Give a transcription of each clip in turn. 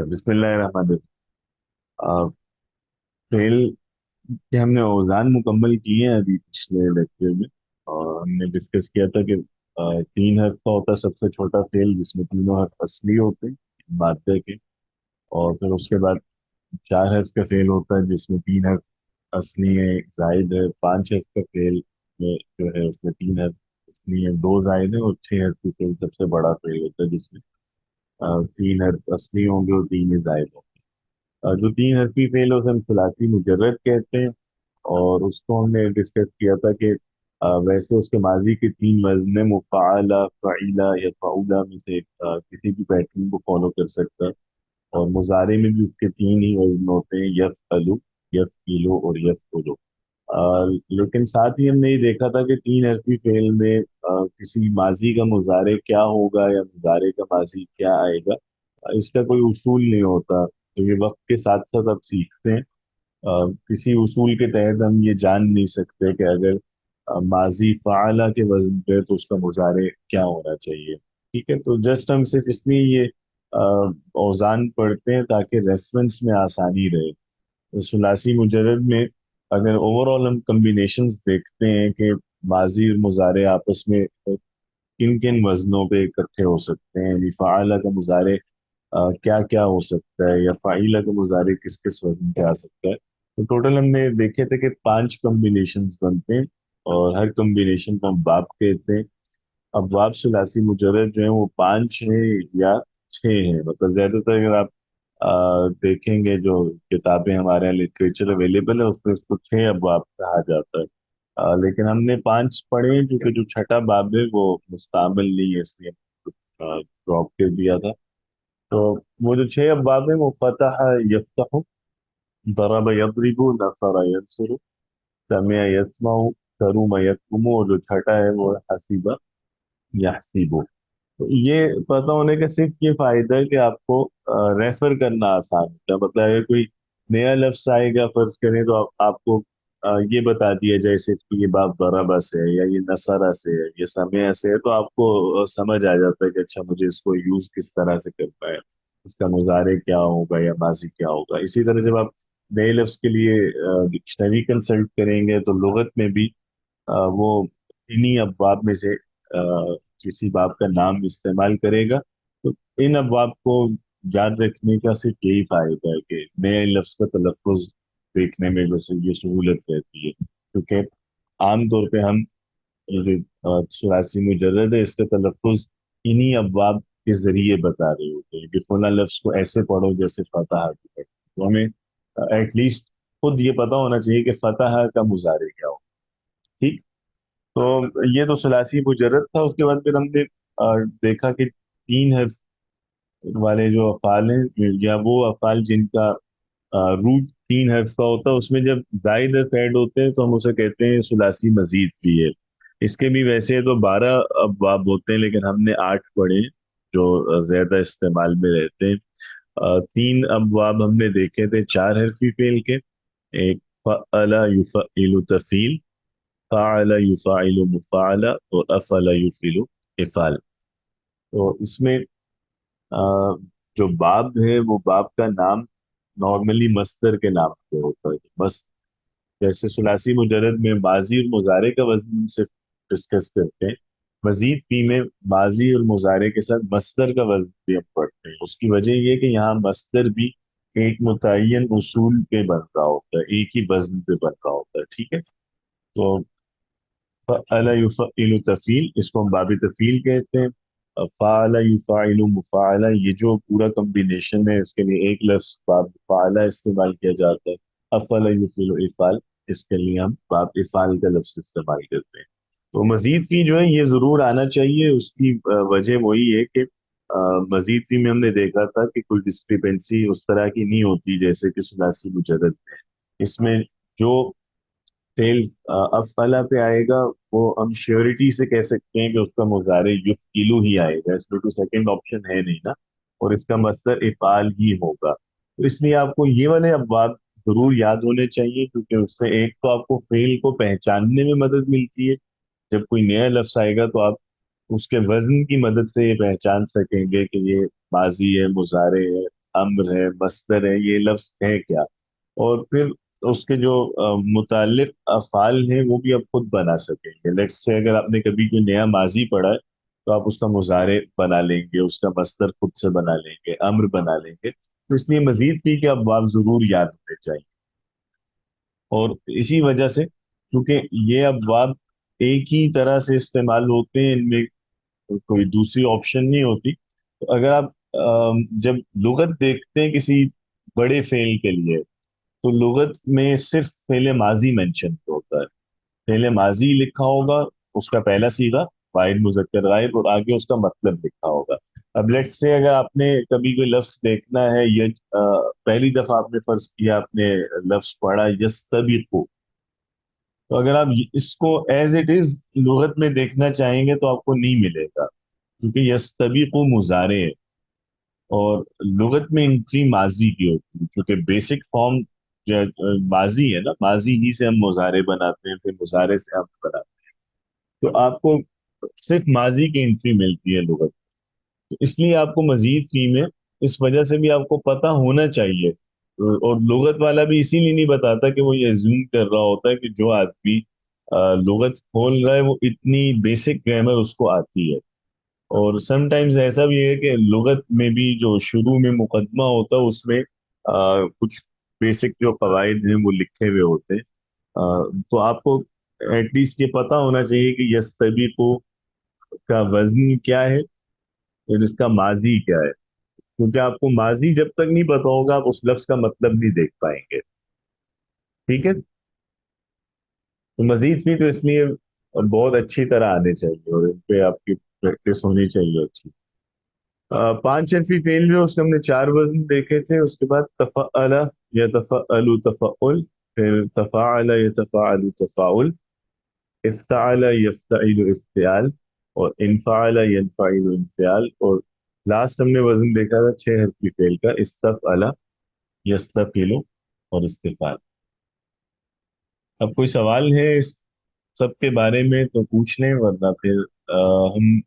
बिस्मिल्लाहिर्रहमानिर्रहीम। फेल के हमने औज़ान मुकम्मल किए हैं अभी पिछले लेक्चर में। और हमने डिस्कस किया था कि तीन हर्फ का होता है सबसे छोटा फेल, जिसमें तीनों हर्फ असली होते हैं मादे के। और फिर उसके बाद चार हर्फ का फेल होता है जिसमें तीन हर्फ असली है, जायद है। पांच हर्फ का फेल में जो है उसमें तीन हर्फ असली है, दो जायद है। और छह हर्फ का फेल सबसे बड़ा फेल होता है जिसमें तीन हर्फ असली होंगे और तीन ही जायद होंगे। जो तीन हरफी फेल है उसे हम सुलासी मुजर्रद कहते हैं। और उसको हमने डिस्कस किया था कि वैसे उसके माजी के तीन वजन मुफ़अला, फ़अइला या फ़अउला में से किसी भी पैटर्न को फॉलो कर सकता है। और मुजारे में भी उसके तीन ही वजन होते हैं, यफ़अलु, यफ़इलु और यफ़उलु। लेकिन साथ ही हमने ये देखा था कि तीन हरफी फेल में किसी माजी का मुजारे क्या होगा या मुजारे का माजी क्या आएगा, इसका कोई उसूल नहीं होता। तो ये वक्त के साथ साथ अब सीखते हैं। किसी उसूल के तहत हम ये जान नहीं सकते कि अगर माजी फ़ाला के वजन पे तो उसका मुजारे क्या होना चाहिए। ठीक है, तो जस्ट हम सिर्फ इसलिए ये औजान पढ़ते हैं ताकि रेफरेंस में आसानी रहे। तो सुलासी मुजरद में अगर ओवरऑल हम कम्बिनेशंस देखते हैं कि माजी और मुजारे आपस में किन किन वजनों पे इकट्ठे हो सकते हैं, यानी फ़ाला का मुजारे क्या क्या हो सकता है, या फ़ाइला का मुजारे किस किस वजन पे आ सकता है। तो टोटल हमने देखे थे कि पांच कम्बिनेशंस बनते हैं और हर कम्बिनेशन को हम बाब कहते हैं। अब बाब सुलासी मुजरद जो है वो पांच है या छह है। मतलब ज्यादातर अगर आप देखेंगे जो किताबें हमारे यहाँ लिटरेचर अवेलेबल है उसमें उसको छह अबवाब कहा जाता है। लेकिन हमने पांच पढ़े हैं क्योंकि जो छठा बाब है वो मुस्तामिल नहीं है, इसलिए ड्रॉप कर दिया था। तो वो जो छह अब्वाब है वो फतह यफ्तहु, दरब यदरिबु, नसर यंसुरु, समिअ यस्मउ, करुम यकरुमु, और जो छठा है वो है हसीबा यहसीबु। तो ये पता होने का सिर्फ ये फायदा है कि आपको रेफर करना आसान होता है। मतलब अगर कोई नया लफ्ज आएगा फर्ज करें तो आपको ये बता दिया जाए सिर्फ कि ये बाब दरबा से है या ये नसरा से है, ये समय से है, तो आपको समझ आ जाता है कि अच्छा मुझे इसको यूज किस तरह से करना है, इसका मुजारे क्या होगा या माजी क्या होगा। इसी तरह जब आप नए लफ्ज के लिए डिक्शनरी कंसल्ट करेंगे तो लुगत में भी वो इन्हीं अबवाब में से किसी बाब का नाम इस्तेमाल करेगा। तो इन अबवाब को याद रखने का सिर्फ यही फायदा है कि नए लफ्ज का तलफ़ुज़ देखने में वैसे ये सहूलत रहती है, क्योंकि आम तौर पे हम ये जो सुरासी मुजर्रद है इसका तलफ़ुज़ इन्हीं अबवाब के जरिए बता रहे होते हैं कि फला लफ्ज को ऐसे पढ़ो जैसे फतह की पढ़ो। तो हमें एटलीस्ट खुद ये पता होना चाहिए कि फतह का मुजारे क्या हो। ठीक। तो ये तो सलासी मुजर्रद था। उसके बाद फिर हमने देखा कि तीन हर्फ वाले जो अफ़ाल हैं या वो अफ़ाल जिनका रूट तीन हर्फ का होता है, उसमें जब जायद हर्फ ऐड होते हैं तो हम उसे कहते हैं सुलासी मजीद भी है। इसके भी वैसे तो 12 अबवाब होते हैं लेकिन हमने आठ पढ़े जो ज्यादा इस्तेमाल में रहते हैं। तीन अबवाब हमने देखे थे चार हर्फी फेल के। एक फ़अला युफ़अलु तफ़ील, फ़अला युफ़अलु मुफ़अला, और अफ़ला युफ़इलु इफ़ाल। तो इसमें जो बाब है वो बाब का नाम नॉर्मली मस्दर के नाम पे होता है। मस्त जैसे सुलासी मुजर्रद में माजी और मुजारे का वजन सिर्फ डिस्कस करते हैं, मजीद फी में माजी और मुजारे के साथ मस्दर का वजन भी हम पढ़ते हैं। उसकी वजह ये है कि यहाँ मस्दर भी एक मुतय्यन उसूल पे बन रहा होता है, एक ही वजन पे बन रहा होता है। ठीक है, तो फ़अला युफ़अलु तफ़ील, इसको हम बाब तफ़ील कहते हैं। फ़अला युफ़अलु मुफ़अला, ये जो पूरा कम्बिनेशन है इसके लिए एक लफ्ज़ बाब फ़अला इस्तेमाल किया जाता है। अफ़ला युफ़अलु इफ़ाल, इसके लिए हम बाब इफ़ाल का लफ्ज़ इस्तेमाल करते हैं। तो मजीद फी जो है ये ज़रूर आना चाहिए। उसकी वजह वही है कि मजीद फी में हमने देखा था कि कोई डिस्क्रिपेंसी उस तरह की नहीं होती जैसे कि सुलासी मुजर्रद में। इसमें जो फेल अफला पे आएगा वो हम श्योरिटी से कह सकते हैं कि उसका मुजारे युफ्इलु ही आएगा, इसमें कोई सेकंड ऑप्शन है नहीं ना। और इसका मस्दर इफाल ही होगा। तो इसलिए आपको ये वाले अबवाब जरूर याद होने चाहिए, क्योंकि उससे एक तो आपको फेल को पहचानने में मदद मिलती है। जब कोई नया लफ्ज आएगा तो आप उसके वजन की मदद से ये पहचान सकेंगे कि ये माजी है, मुजारे है, अम्र है, मस्दर है, ये लफ्ज है क्या। और फिर उसके जो मुताल्लिक अफ़ाल हैं वो भी आप खुद बना सकेंगे। लेट्स से अगर आपने कभी कोई नया माजी पढ़ा है तो आप उसका मुजारे बना लेंगे, उसका मस्दर खुद से बना लेंगे, अम्र बना लेंगे। तो इसलिए मजीद भी कि अबवाब जरूर याद होने चाहिए। और इसी वजह से क्योंकि ये अबवाब एक ही तरह से इस्तेमाल होते हैं, इनमें कोई दूसरी ऑप्शन नहीं होती। तो अगर आप जब लुगत देखते हैं किसी बड़े फेल के लिए, तो लुगत में सिर्फ फेले माजी मेंशन होता है। फेले माजी लिखा होगा, उसका पहला सीगा वाहिद मुजक्कर गायब, और आगे उसका मतलब लिखा होगा। अब लेट्स से अगर आपने कभी कोई लफ्ज देखना है, ये पहली दफा आपने फर्ज किया, आपने लफ्ज पढ़ा यस्तबिकु, तो अगर आप इसको एज इट इज लुगत में देखना चाहेंगे तो आपको नहीं मिलेगा, क्योंकि यस्तबिकु मुजारे है और लुगत में एंट्री माजी की होती है। क्योंकि बेसिक फॉर्म माजी है ना, माजी ही से हम मुजारे बनाते हैं, फिर मुजारे से हम बनाते हैं। तो आपको सिर्फ माजी की एंट्री मिलती है लुगत। तो इसलिए आपको मजीद फी में इस वजह से भी आपको पता होना चाहिए। और लुगत वाला भी इसीलिए नहीं बताता कि वो ये अज्यूम कर रहा होता है कि जो आदमी लुगत खोल रहा है वो इतनी बेसिक ग्रामर उसको आती है। और समटाइम्स ऐसा भी है कि लुगत में भी जो शुरू में मुकदमा होता है उसमें कुछ बेसिक जो कवायद हैं वो लिखे हुए होते हैं। तो आपको एटलीस्ट ये पता होना चाहिए कि यस्तबी को का वजन क्या है और इसका माजी क्या है। क्योंकि आपको माजी जब तक नहीं पता होगा आप उस लफ्ज का मतलब नहीं देख पाएंगे। ठीक है। तो मजीद भी तो इसलिए बहुत अच्छी तरह आने चाहिए और इन पे आपकी प्रैक्टिस होनी चाहिए अच्छी। पांच हरफी फेल में उसके हमने चार वजन देखे थे। उसके बाद तफ़अला, यतफ़अलु तफ़अल, फिर तफ़अला यतफ़अलु तफ़ाउल, इफ्तअला यफ्तइलु इफ्तियाल, और इनफ़अला यनफ़इलु इन्फ़ियाल। और लास्ट हमने वजन देखा था छह हरफी फेल का, इस्तफ़अला, यस्तफ़िलु और इस्तिफ़ाल। अब कोई सवाल है इस सब के बारे में तो पूछ लें, वरना फिर हम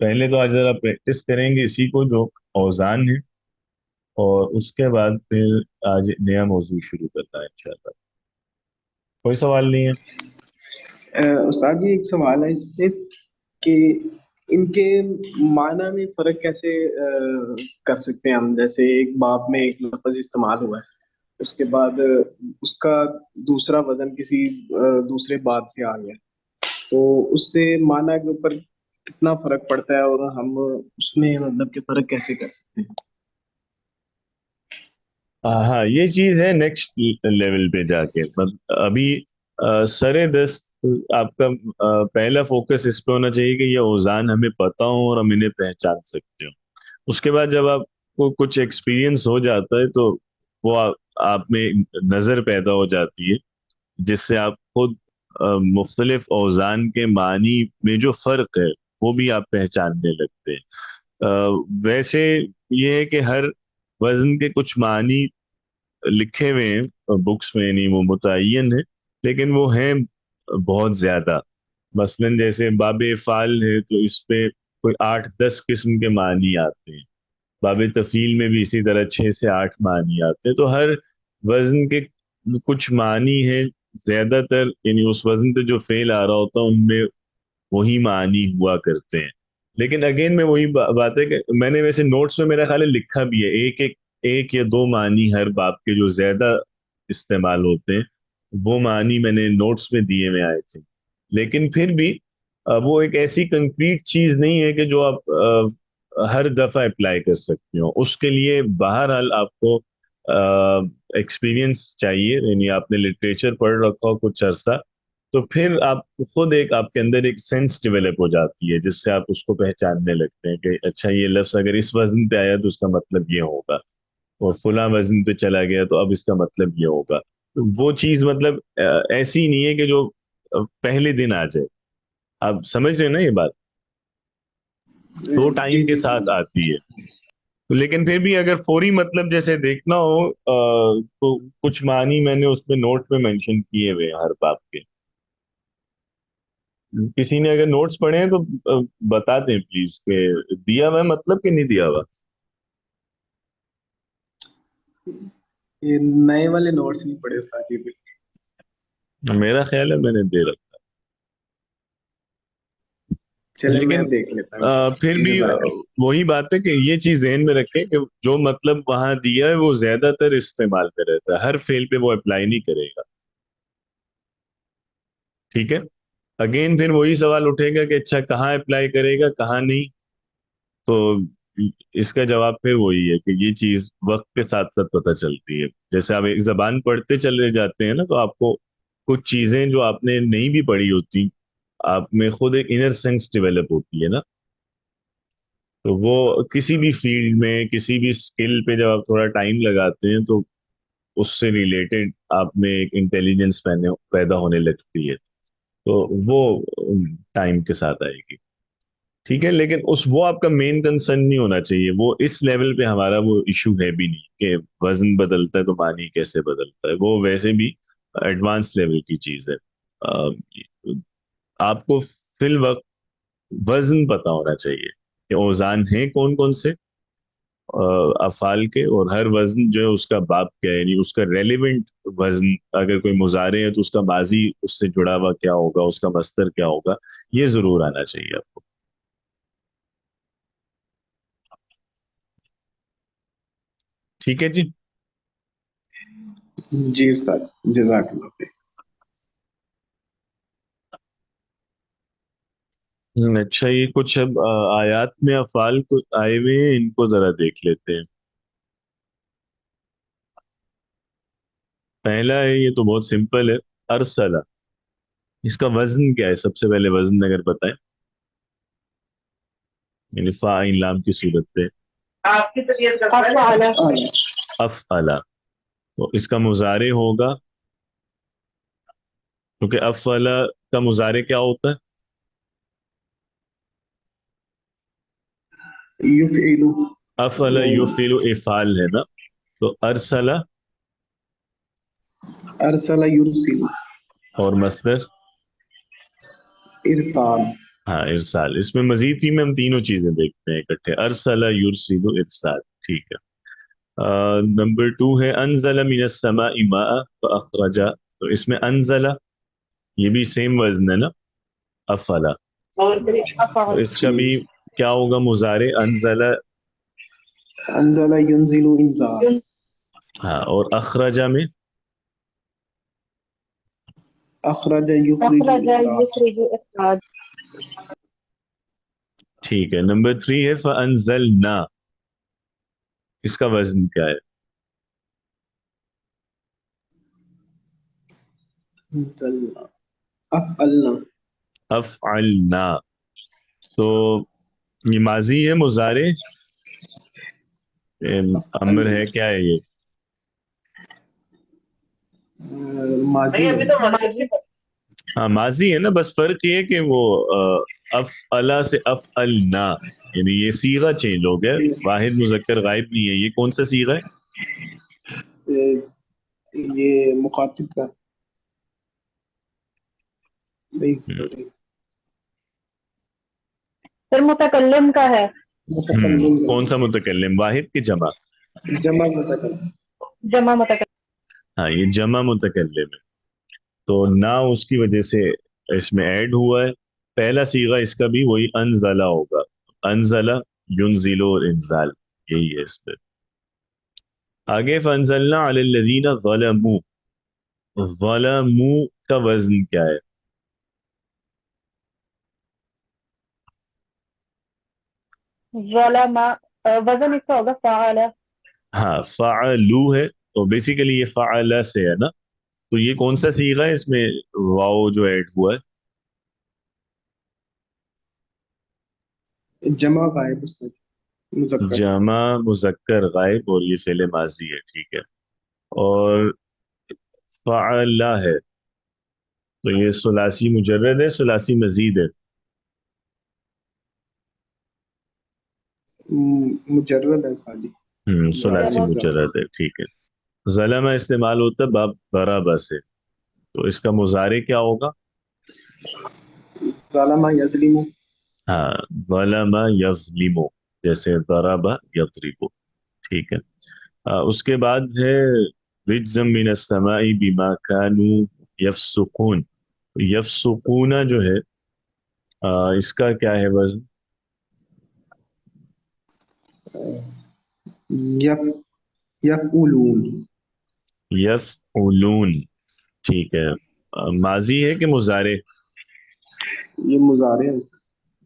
पहले तो आज जरा प्रैक्टिस करेंगे इसी को जो औजान है, और उसके बाद फिर आज नया मौजू शुरू करना है इंशाल्लाह। कोई सवाल नहीं है? उस्ताद जी एक सवाल है इस पे कि इनके माना में फर्क कैसे कर सकते हैं हम। जैसे एक बाब में एक लफ्ज इस्तेमाल हुआ है, उसके बाद उसका दूसरा वजन किसी दूसरे बाब से आ गया, तो उससे माना के ऊपर कितना फर्क पड़ता है और हम उसमें मतलब कि फर्क कैसे कर सकते हैं। हाँ, ये चीज है नेक्स्ट लेवल पे जाके। मतलब अभी सरे दस्त आपका पहला फोकस इस पे होना चाहिए कि ये औजान हमें पता हो और हम इन्हें पहचान सकते हो। उसके बाद जब आपको कुछ एक्सपीरियंस हो जाता है तो वो आप में नजर पैदा हो जाती है, जिससे आप खुद मुख्तलिफ औजान के मानी में जो फर्क है वो भी आप पहचानने लगते हैं। वैसे ये है कि हर वजन के कुछ मानी लिखे हुए हैं बुक्स में, नहीं वो मुतय्यन है, लेकिन वो हैं बहुत ज्यादा। मसलन जैसे बाबे फाल है तो इस पे कोई 8-10 किस्म के मानी आते हैं। बाबे तफील में भी इसी तरह 6 से 8 मानी आते हैं। तो हर वजन के कुछ मानी है, ज्यादातर यानी उस वजन पे जो फेल आ रहा होता है उनमें वही मानी हुआ करते हैं। लेकिन अगेन में वही बात है कि मैंने वैसे नोट्स में मेरा ख्याल है लिखा भी है, एक या दो मानी हर बाप के जो ज्यादा इस्तेमाल होते हैं वो मानी मैंने नोट्स में दिए हुए आए थे। लेकिन फिर भी वो एक ऐसी कंक्रीट चीज नहीं है कि जो आप हर दफा अप्लाई कर सकते हो। उसके लिए बहरहाल आपको एक्सपीरियंस चाहिए, यानी आपने लिटरेचर पढ़ रखा हो कुछ अरसा, तो फिर आप खुद एक आपके अंदर एक सेंस डेवलप हो जाती है जिससे आप उसको पहचानने लगते हैं कि अच्छा ये लफ्ज अगर इस वजन पे आया तो उसका मतलब ये होगा, और फुला वजन पे चला गया तो अब इसका मतलब ये होगा। तो वो चीज मतलब ऐसी नहीं है कि जो पहले दिन आ जाए। आप समझ रहे हैं ना ये बात? तो जी टाइम के जी साथ समझ। आती है। तो लेकिन फिर भी अगर फौरी मतलब जैसे देखना हो तो कुछ मानी मैंने उसमें नोट में मेंशन किए हुए हैं हर बात के। किसी ने अगर नोट्स पढ़े हैं तो बता दें प्लीज कि दिया हुआ है मतलब कि नहीं दिया हुआ। ये नए वाले नोट्स नहीं पढ़े उस्ताद जी भी। मेरा ख्याल है मैंने दे रखा। चले लेकिन मैं देख लेता हूँ फिर भी जजाक। वही बात है कि ये चीज ज़हन में रखें कि जो मतलब वहां दिया है वो ज्यादातर इस्तेमाल में रहता है, हर फेल पे वो अप्लाई नहीं करेगा। ठीक है। अगेन फिर वही सवाल उठेगा कि अच्छा कहाँ अप्लाई करेगा कहाँ नहीं। तो इसका जवाब फिर वही है कि ये चीज वक्त के साथ साथ पता चलती है। जैसे आप एक जबान पढ़ते चले जाते हैं ना, तो आपको कुछ चीजें जो आपने नहीं भी पढ़ी होती, आप में खुद एक इनर सेंस डेवलप होती है ना। तो वो किसी भी फील्ड में किसी भी स्किल पे जब आप थोड़ा टाइम लगाते हैं तो उससे रिलेटेड आप में एक इंटेलिजेंस पैदा होने लगती है। तो वो टाइम के साथ आएगी। ठीक है। लेकिन उस वो आपका मेन कंसर्न नहीं होना चाहिए, वो इस लेवल पे हमारा वो इशू है भी नहीं कि वजन बदलता है तो पानी कैसे बदलता है, वो वैसे भी एडवांस लेवल की चीज है। आपको फिल वक्त वजन पता होना चाहिए कि औजान हैं कौन कौन से अफाल के, और हर वजन जो है उसका बाप क्या है, यानी उसका रेलिवेंट वजन। अगर कोई मुजारे है तो उसका माजी उससे जुड़ा हुआ क्या होगा, उसका मस्तर क्या होगा, ये जरूर आना चाहिए आपको। ठीक है जी। जी उस्ताद, जजाक अल्लाह। अच्छा, ये कुछ अब आयात में अफाल को आए हुए हैं, इनको जरा देख लेते हैं। पहला है, ये तो बहुत सिंपल है, अरसला। इसका वजन क्या है, सबसे पहले वजन अगर बताएं, यानी फा इन लाम की सूरत पे आपकी तबीयत कैसी है? अफ़अला। अफअला। तो इसका मुजारे होगा, क्योंकि अफअला का मुजारे क्या होता है? युफ़इलु। अफअला युफिलु इफाल है ना। तो अरसला अरसला युरसिलु। और मस्दर। इरसाल। हाँ, इरसाल। इसमें मजीद ही में हम तीनों चीजें देखते हैं इकट्ठे, अरसला युरसिलु इरसाल। ठीक है। नंबर टू है अनजला मिनस समाई मा'a फअखरजा। तो इसमें अनजला, ये भी सेम वजन है ना, अफला। और फिर तो अफ़अल। इसका जी। भी क्या होगा मुजारे, अनजला। अंज़ला युनज़िलु इंज़ाल। हाँ, और अखरजा में अखरज युखरिजु इखराज। ठीक है। नंबर थ्री है फअनजलना। इसका वजन क्या है? इंज़लना। अफ़अलना। अफअलना। तो ये माजी है मुजारे, अमर अफ़अल। है, क्या है ये? माजी है। अभी तो माजी। हाँ माजी है ना, बस फर्क ये है कि वो अफअला से अफअलना, यानी ये सीगा चेंज हो गया। वाहिद मुजक्कर गायब नहीं है, ये कौन सा सीगा है? ये मुखातिब का। नहीं हम्म। सॉरी। फिर मुतकल्लिम का है। मुतकल्लिम कौन सा का। मुतकल्लिम, वाहिद की जमा? जमा मुतकल्लिम। जमा मुतकल्लिम। हाँ, ये जमा मुतकल्लिम है। तो ना उसकी वजह से इसमें ऐड हुआ है। पहला सीगा इसका भी वही अनजला होगा, अनजला युनजिलो और इंजाल, यही है इसमें। आगे फंजलना अलल्लज़ीना ज़लमू। ज़लमू का वजन क्या है? ज़लमा। वजन इसका होगा फ़अला। हाँ, फ़अलू है, तो बेसिकली ये फ़अला से है ना। तो ये कौन सा सीगा है इसमें, वाओ जो ऐड हुआ है? जमा गायब उस्ताद। मुज़क्कर। जमा मुजक्कर गायब, और ये फेले माजी है। ठीक है। और फ़अला है, तो ये सुलासी मुजर्रद है, सुलासी मजीद है। मुजर्रद है साली। सुलासी वाजिब ज़बर। मुजर्रद है। ठीक है। ज़लमा इस्तेमाल होता है बाब बराबर से, तो इसका मुजारे क्या होगा? ज़लमा यज़लिमु। हाँ, ज़लमा यज़लिमु, जैसे दरबा यज़रिबु। ठीक है। उसके बाद है रिज्जम मिनस समाई बिमा कानू यफसुकून। यफसुकूना जो है, इसका क्या है वजन? यफ यफउलून। यफउलून। ठीक है। माजी है कि मुजारे? ये मुजारे हैं।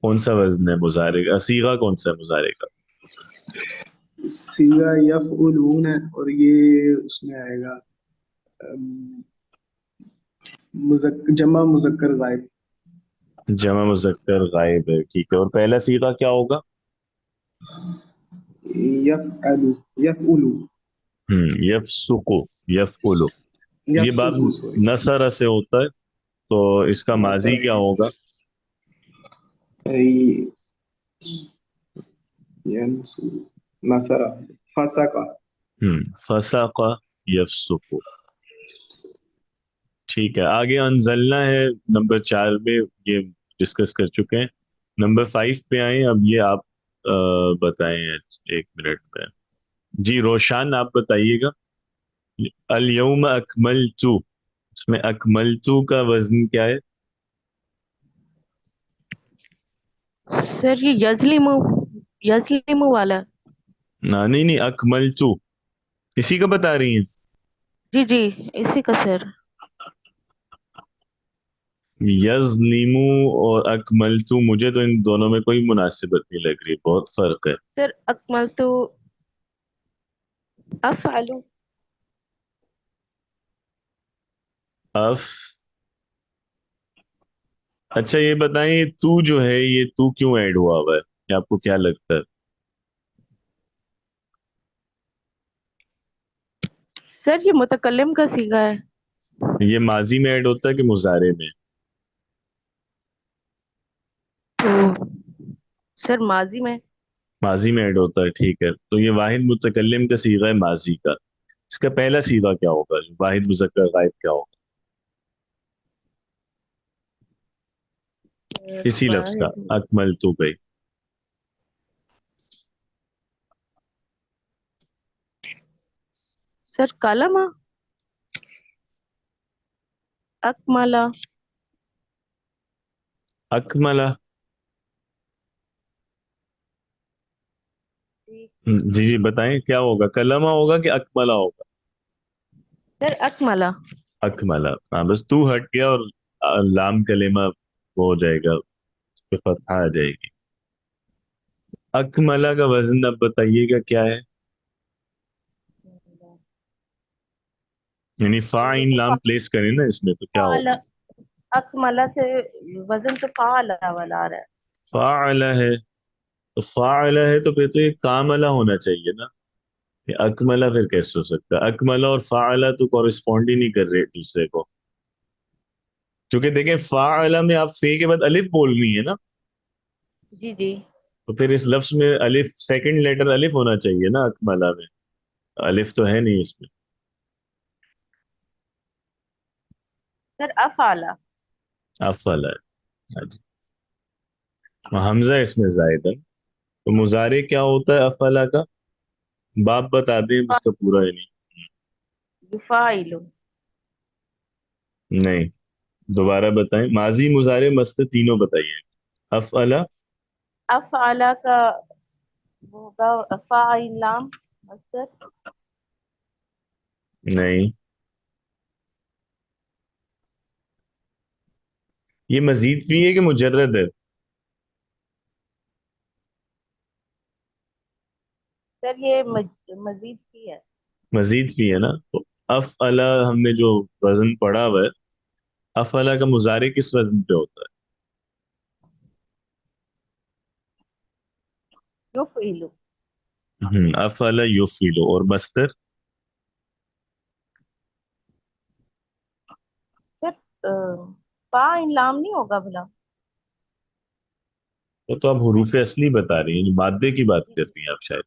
कौन सा वजन है मुजारे का? सीगा कौन सा है मुजारे का? सीगा यफउलून है, और ये उसमें आएगा जमा मुजक्कर गायब। जमा मुजक्कर गायब है, ठीक है। और पहला सीगा क्या होगा? यफअलु यफउलू। यफसुकु, यफउलु। ये बाब यफसुकु, सॉरी। नसर से होता है, तो इसका माजी नसर क्या होगा? यंसु नसरा फसका। फसाका यफसुकु। ठीक है, आगे अनजलना है नंबर 4 में, ये डिस्कस कर चुके हैं। नंबर 5 पे आए, अब ये आप बताएं 1 मिनट में। जी रोशान, आप बताइएगा। अल यौम अकमलतु, इसमें अकमलतु का वजन क्या है? सर ये यजलिमु वाला। नहीं नहीं, अकमलतु इसी का बता रही हैं? जी जी, इसी का सर। यजलिमु और अकमलतु, मुझे तो इन दोनों में कोई मुनासिबत नहीं लग रही, बहुत फर्क है। सर अकमल तो अफअलु। अफ। अच्छा ये बताएं, तू जो है, ये तू क्यों ऐड हुआ हुआ है? ये आपको क्या लगता है? सर ये मुतकल्लिम का सीगा है। ये माजी में ऐड होता है कि मुजारे में? तो सर माजी में। माजी में ऐड होता है, ठीक है। तो ये वाहिद मुतकल्लिम का सीगा है माजी का। इसका पहला सीगा क्या होगा, जो वाहिद मुजक्कर गायब क्या होगा सर इसी लफ्ज का? वाहिद। अकमल तो गई। सर कलमा अकमला। अकमला। जी जी जी बताएं, क्या होगा? कलमा होगा कि अकमला होगा? सर अकमला। अकमला। हाँ, बस तू हट गया और लाम कलेमा वो हो जाएगा, उस पे फतहा आ जाएगी। अकमला का वजन अब बताइएगा क्या है? यानी तो ये फाइन तो लाम प्लेस करें ना इसमें, तो क्या फाल, होगा? अकमला से वजन तो फाला वाला आ रहा है। फाअला है, तो फाअला है तो फिर तो ये कामला होना चाहिए ना। ये अकमला फिर कैसे हो सकता है? अकमला और फाअला तो कॉरेस्पॉन्ड ही नहीं कर रहे एक दूसरे को। क्योंकि देखें, फाअला में आप फे के बाद अलिफ बोलनी है ना, जी जी। तो फिर इस लफ्ज में अलिफ, सेकंड लेटर अलिफ होना चाहिए ना अकमला में। अलिफ तो है नहीं इसमें। सर अफाला। अफला है। हाँ जी। और हमजा इसमें जायद है, तो मुजारे क्या होता है अफला का? बाप बता दें, इसका पूरा है नहीं। युफाइलु। नहीं, दोबारा बताएं, माजी मुजारे मस्त तीनों बताइए। अफअला। अफाला का वो होगा फाइल लाम मस्दर। नहीं, ये मजीद भी है कि मुजर्रद है? सर ये मजीद की है। मजीद भी है ना, तो अफअला हमने जो वजन पढ़ा हुआ है, अफअला का मुजारे किस वजन पे होता युफइलु। है? अफअला युफिलु। और मस्तर? सर फाइल लाम नहीं होगा भला? वो तो आप हुरूफ असली बता रही हैं, जो मादे की बात कर रही हैं आप शायद।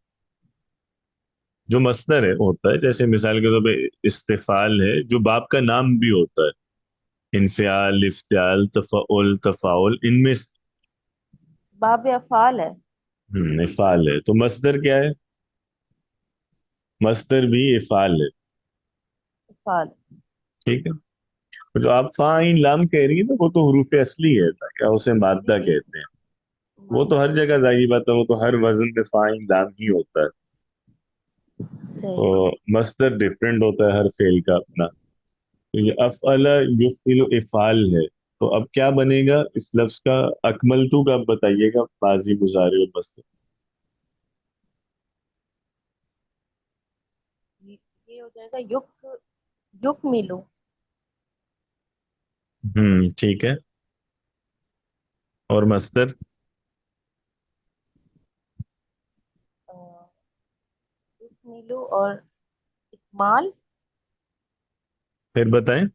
जो मस्तर है होता है, जैसे मिसाल के तौर पे इस्तिफाल है, जो बाप का नाम भी होता है। इन्फियाल, इफ्तियाल, तफाउल, तफाउल, इनमें बाब अफाल है। इफाल है। तो मस्दर क्या है? मस्तर भी इफाल है। इफाल। ठीक है। तो जो आप फाइन लाम कह रही है ना, वो तो हरूफ असली है, क्या उसे जी मादा जी। कहते हैं। वो तो मादा। हर जगह जाहिर बात है, वो तो हर वजन पे फाइन लाम ही होता है। सही। तो मस्दर डिफरेंट होता है हर फेल का अपना। तो ये अफअला युफ़इलु इफ़ाल है। तो अब क्या बनेगा इस लफ्ज का? अकमलतू का अब बताइएगा, माजी मुजारे और मस्दर। ये ये हो जाएगा युक। युक मिलू। ठीक है। और मस्दर? अ, युक मिलू और इकमाल। फिर बताएं।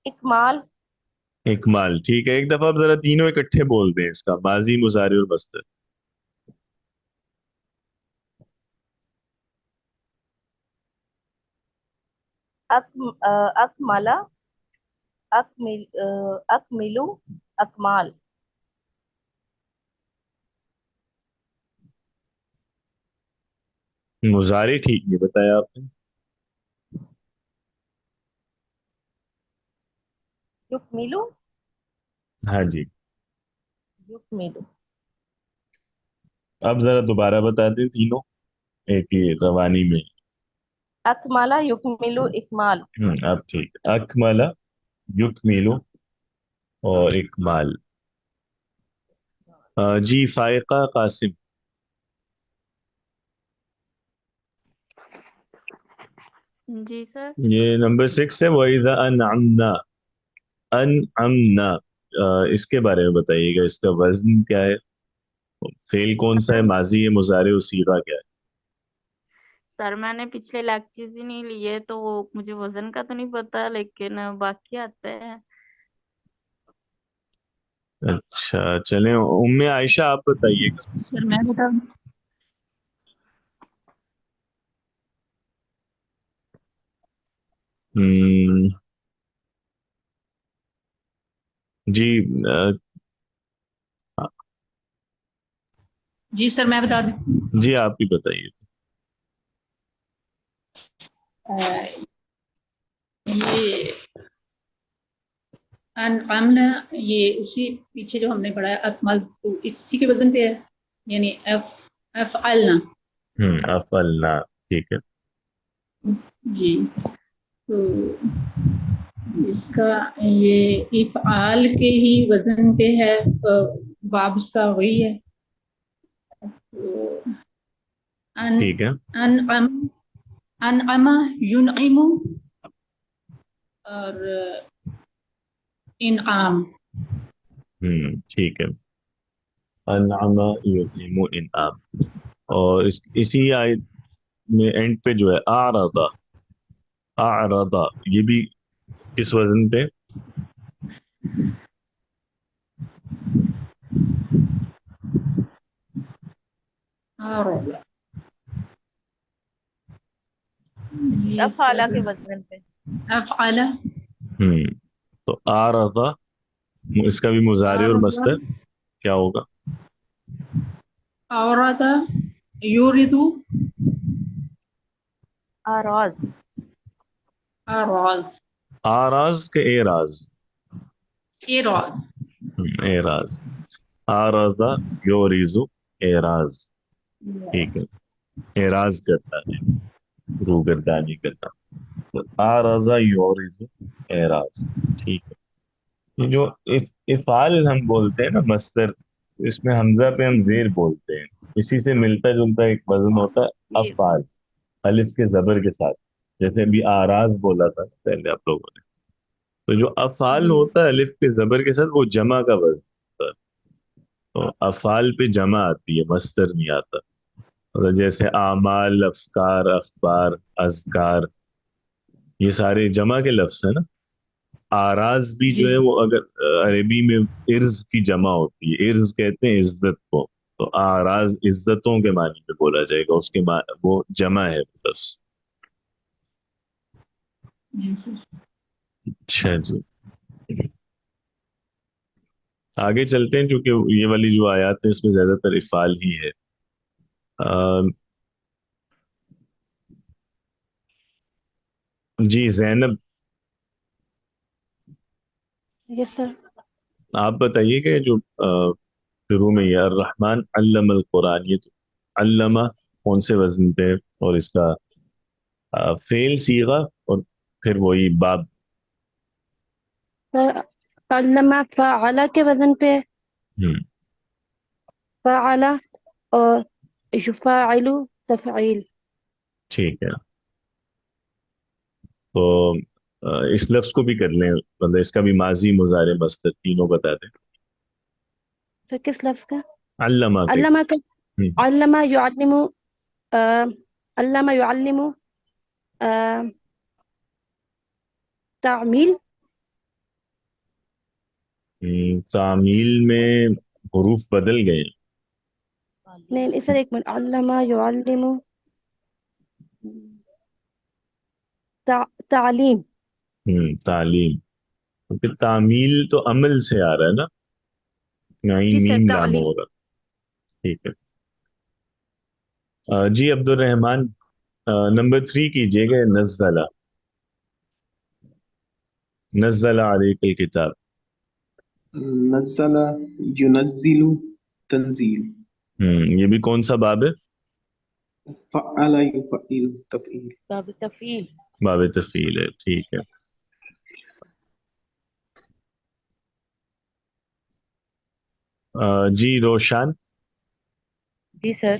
इकमाल। इकमाल। ठीक है, एक दफा आप जरा तीनों इकट्ठे बोल दें इसका, माजी मुजारे और मस्दर। अकमला। अकमिलू। अकमाल। मुजारे ठीक नहीं बताया आपने। युक मिलू। हाँ जी। युक मिलू। अब जरा दोबारा बता दें तीनों, एक ही रवानी में। अकमला युक मिलू इकमाल। अब ठीक। अकमला, युकमिलु और इकमाल। जी फाइका कासिम। जी सर। ये नंबर 6 है, वइज़ा अनअमना। अनअमना, इसके बारे में बताइएगा, इसका वजन क्या है? फेल कौन सा है? सर माजी है, मुजारे और सीगा क्या है? सर मैंने पिछले लेक्चर्स ही नहीं लिए तो मुझे वजन का तो नहीं पता, लेकिन बाकी आता है। अच्छा चलें, उम्मे आयशा आप बताइएगा। सर मैं बता दूं? हम्म, जी। अ, जी सर मैं बता दूं। जी आप ही बताइए। अ, ये अनअमना, ये उसी पीछे जो हमने पढ़ा है अकमल, तो इसी के वजन पे है, यानी एफ एफ अलना। अफअलना। ठीक है। जी। तो इसका ये इफ़आल के ही वजन पे है, बाब इसका वही है। तो अन ठीक है। अनअम अनअमा युनइमु और इनआम। ठीक है। अनअमा युनइमु इनआम। और इसी आयत में एंड पे जो है आरदा। आरदा, ये भी किस वजन पे? और ये अफाला सर के वजन पे। अफ़अला। हम्म तो आरदा, इसका भी मुजारे और और मस्दर क्या होगा? औरत यूरिदु आराज। अराज आराज के एराज? एराज। एराज। आराजा योरिजु एराज। ठीक है। एराज करता है, रूगर्दानी करना। तो आराजा योरिजु एराज। ठीक है। ये जो इफाल हम बोलते हैं ना मस्दर, इसमें हमजा पे हम जेर बोलते हैं। इसी से मिलता जुलता एक वजन होता है अफाल, अलिफ के जबर के साथ। जैसे अभी आराज बोला था पहले आप लोगों ने, तो जो अफाल जी होता है अलिफ के जबर के साथ, वो जमा का वजन होता है। तो अफाल पे जमा आती है, मस्दर नहीं आता। मतलब जैसे आमाल, अफकार, अखबार, अजकार, ये सारे जमा के लफ्ज है ना। आराज भी जी जो है वो अगर अरबी में इर्ज की जमा होती है, इर्ज कहते हैं इज्जत को। तो आराज इज्जतों के मानी में बोला जाएगा, वो जमा है लफ्ज। जी सर। अच्छा जी। आगे चलते हैं, क्योंकि ये वाली जो आयत है इसमें ज्यादातर इफाल ही है। جی زینب، यस सर। آپ بتائیے کہ جو شروع میں یہ الرحمن علم القرآن، یہ تو علامہ کون سے وزن پہ ہے؟ اور اس کا فعل صیغہ اور پھر وہی باب. सर अल्लमा फ़अला के वजन पे है, ہم، फ़अला और युफ़ाइलु तफ़ईल। ٹھیک ہے. تو اس لفظ کو بھی کر لیں، مطلب اس کا بھی ماضی مضارع مصدر تینوں بتا دیں. सर किस लफ्ज़ का؟ علامہ کے. अल्लमा का। ہم، अल्लमा युअल्लिमु अल्लमा युअल्लिमु तामील। تعمیل میں حروف بدل گئے ہیں. नहीं सर एक मिनट, अल्लमा युअल्लिमु तालीम। تعلیم. کیونکہ تعمیل تو عمل سے آ رہا ہے نا، یہاں जी सर میم لام तालीम। ہوگا. ٹھیک ہے. جی عبد الرحمن، نمبر 3 کیجئے گا. نزلہ، نزل علیک الکتاب. نزل ينزل تنزيل. یہ بھی کون سا باب ہے؟ فعل يفعل تفعيل. باب تفعیل۔ باب تفعیل ہے. ٹھیک ہے. جی روشان، جی سر۔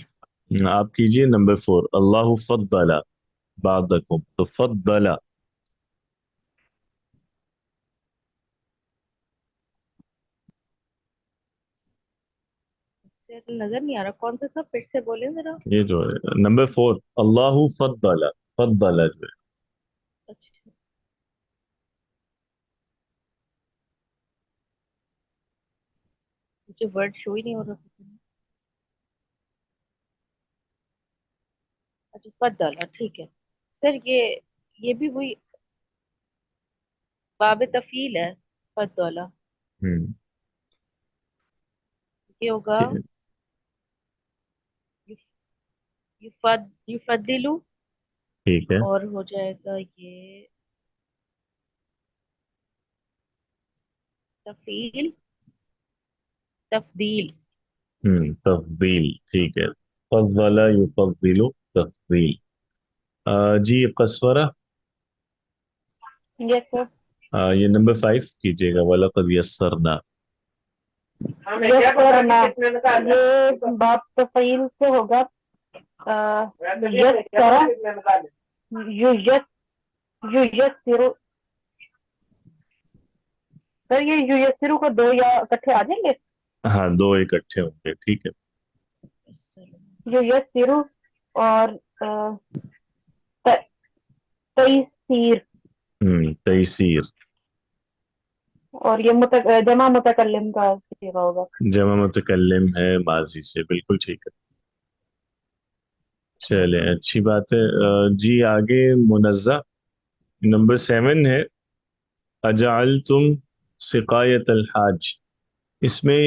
آپ کیجئے نمبر 4. اللہ فضل بعضکم. تو فضل، سر نظر نہیں آ رہا کون سا تھا، پھر سے بولیں ذرا۔ یہ جو ہے نمبر 4 اللہ فضل. فضل جو ہے. اچھا مجھے ورڈ شو ہی نہیں ہو رہا تھا۔ اچھا فضل، ٹھیک ہے سر۔ یہ بھی وہی باب تفعیل ہے، فضل۔ ہم، یہ ہوگا ٹھیک ہے. یفضلو، ٹھیک ہے. اور ہو جائے گا یہ تفعیل تفضیل۔ تفضیل. ٹھیک ہے. فضل یفضل تفضیل. جی قصورہ، یس سر۔ یہ نمبر 5 کیجئے گا. وَلَقَدْ يَسَّرْنَا. یس سر، یہ باب تفعیل سے ہوگا یس سرا یسرو۔ سر یہ یسرو کو دو یا اکٹھے آ جائیں گے؟ ہاں، دو اکٹھے ہوں گے. ٹھیک ہے. یسرو اور تیسیر، تیسیر. اور یہ جمع متکلم کا صیغہ ہوگا۔ جمع متکلم ہے ماضی سے. بالکل ٹھیک ہے. چلیں اچھی بات ہے. جی آگے منزہ نمبر 7 ہے. اجعلتم سقایت الحاج. اس میں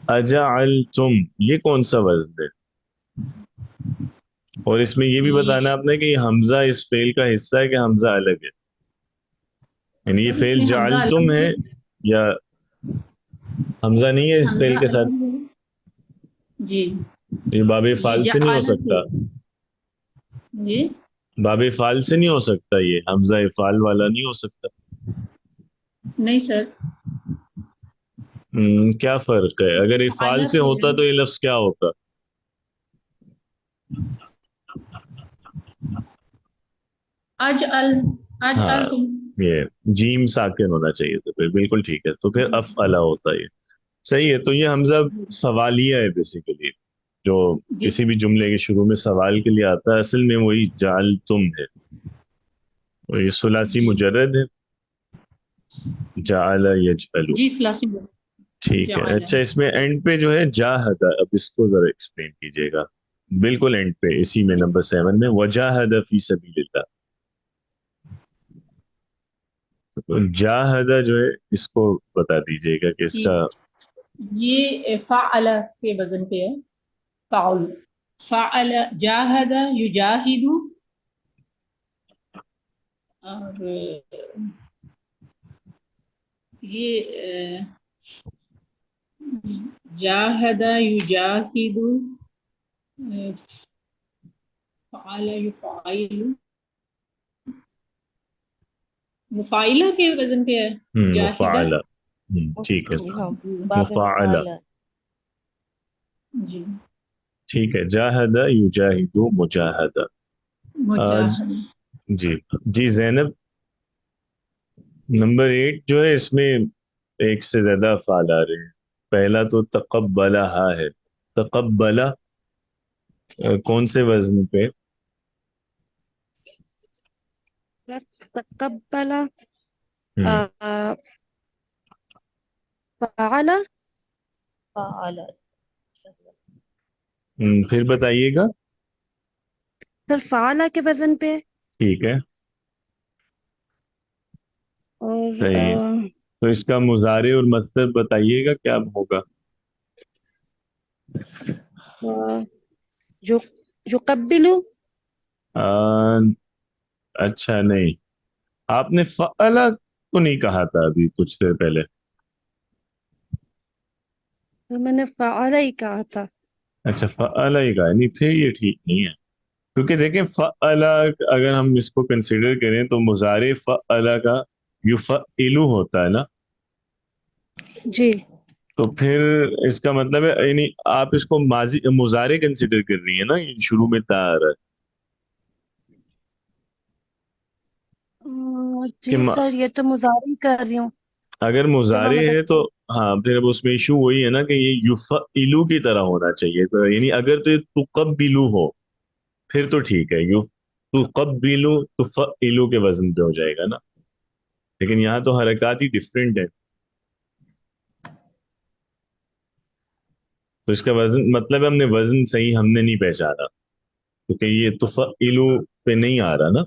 اجعلتم یہ کون سا وزن ہے؟ اور اس میں یہ بھی بتانا آپ نے کہ یہ حمزہ اس فعل کا حصہ ہے کہ حمزہ الگ ہے. یعنی یہ سر اس فعل میں حمزہ جعلتم الگ ہے یا حمزہ نہیں ہے اس فعل حمزہ کے ساتھ؟ الگ ہے۔ جی یہ باب یہ فعل سے نہیں ہو جعل سکتا. جی باب فعل سے نہیں ہو سکتا، یہ حمزہ فعل والا نہیں ہو سکتا. نہیں سر، کیا فرق ہے؟ اگر افعال سے ہوتا تو یہ لفظ کیا ہوتا؟ ہاں، تم یہ جیم ساکن ہونا چاہیے تھا. پھر بالکل ٹھیک ہے. تو پھر افعلا ہوتا یہ. صحیح ہے. تو یہ حمزہ سوالیہ ہے بیسیکلی، جو جی کسی بھی جملے کے شروع میں سوال کے لیے آتا ہے. اصل میں وہی جعل تم ہے. اور یہ ثلاثی جی مجرد ہے. جعل یجعل. جی ثلاثی ٹھیک ہے. جعل اچھا اس میں اینڈ پہ جو ہے جاہد، اب اس کو ذرا ایکسپلین کیجئے گا. بالکل اینڈ پہ اسی میں نمبر 7 میں وجاہد فی سبیل اللہ. تو جاہد جو ہے اس کو بتا دیجئے گا کہ اس کا یہ فعل کے وزن پہ ہے. فعل، فعل جاہد یجاہد اور یہ جاہد یجاہد، فعل یفعل، مفاعلہ کے وزن پہ ہے جاہدہ. مفعلہ، ٹھیک ہے، ہاں باب مفعلہ، مفعلہ. جی ٹھیک ہے، جاہد یجاہد مجاہدہ. مجاہد. جی جی زینب، نمبر 8 جو ہے اس میں ایک سے زیادہ افعال آ رہے ہیں. پہلا تو تقبلہ ہے. تقبلہ کون سے وزن پہ؟ تقبل ہم، فعل. فعل. پھر بتائیے گا. سر فعل کے وزن پہ ٹھیک ہے، اور صحیح ہے. تو اس کا مضارع اور مصدر بتائیے گا کیا ہوگا. جو یقبل. آ، اچھا نہیں، آپ نے فعلا تو نہیں کہا تھا ابھی کچھ دیر پہلے. میں نے فعل ہی کہا تھا. اچھا فعلا ہی کہا، نہیں پھر یہ ٹھیک نہیں ہے. کیونکہ دیکھیں فعلا اگر ہم اس کو کنسیڈر کریں تو مضارع فعلا کا یفعلو ہوتا ہے نا. جی تو پھر اس کا مطلب ہے یعنی آپ اس کو ماضی مضارع کنسیڈر کر رہی ہیں نا، یہ شروع میں تا آ رہا ہے کہ جی سر یہ تو مضارع کر رہی ہوں. اگر جب ہم مضارع ایسا ہے تو ہاں پھر اب اس میں ایشو وہی ہے نا کہ یہ یفعلو کی طرح ہونا چاہیے. تو یعنی اگر تو یہ تقبلو ہو پھر تو ٹھیک ہے، تقبلو تفعلو کے وزن پہ ہو جائے گا نا. لیکن یہاں تو حرکات ہی ڈفرینٹ ہے، تو اس کا وزن مطلب ہم نے وزن صحیح ہم نے نہیں پہچانا کیونکہ یہ تفعلو پہ نہیں آ رہا نا.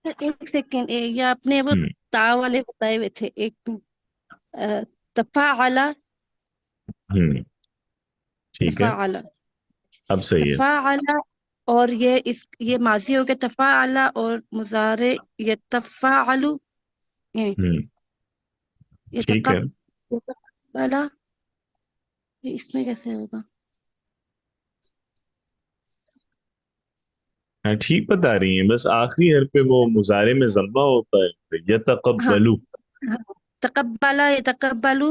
ایک سیکنڈ، یہ آپ نے وہ ہم، تا والے بتائے ہوئے تھے. ایک تفاعل. ہم، ٹھیک ہے، تفاعل اب صحیح ہے. تفاعل. اور یہ ماضی ہو گیا تفاعل، اور مضارع یتفاعل. یہ ہم، ٹھیک ہے. یتقبل. یہ اس میں کیسے ہوگا؟ ہاں ٹھیک بتا رہی ہیں، بس آخری حرف پہ وہ مضارع میں ضمہ ہوتا ہے ہاں یتقبلو. ہاں. تقبل یتقبل.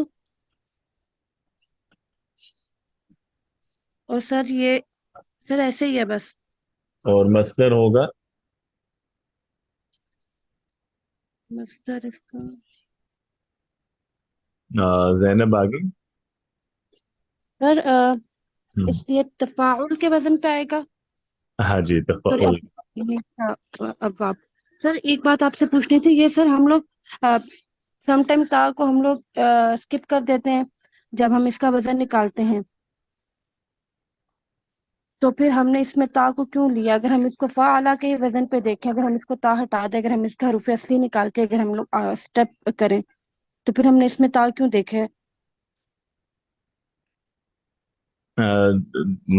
اور سر یہ سر ایسے ہی ہے بس. اور مصدر ہوگا مصدر اس کا زینب آگے. سر ہم، اس یہ تفاعل کے وزن پہ آئے گا. ہاں جی سوری تفعل. اب آپ سر ایک بات آپ سے پوچھنی تھی. یہ سر ہم لوگ سم ٹائم تا کو ہم لوگ اسکپ کر دیتے ہیں جب ہم اس کا وزن نکالتے ہیں. تو پھر ہم نے اس میں تا کو کیوں لیا؟ اگر ہم اس کو فاعلہ کے وزن پہ دیکھیں، اگر ہم اس کو تا ہٹا دیں، اگر ہم اس کا حروف اصلی نکال کے اگر ہم لوگ اسٹیپ کریں تو پھر ہم نے اس میں تا کیوں دیکھے؟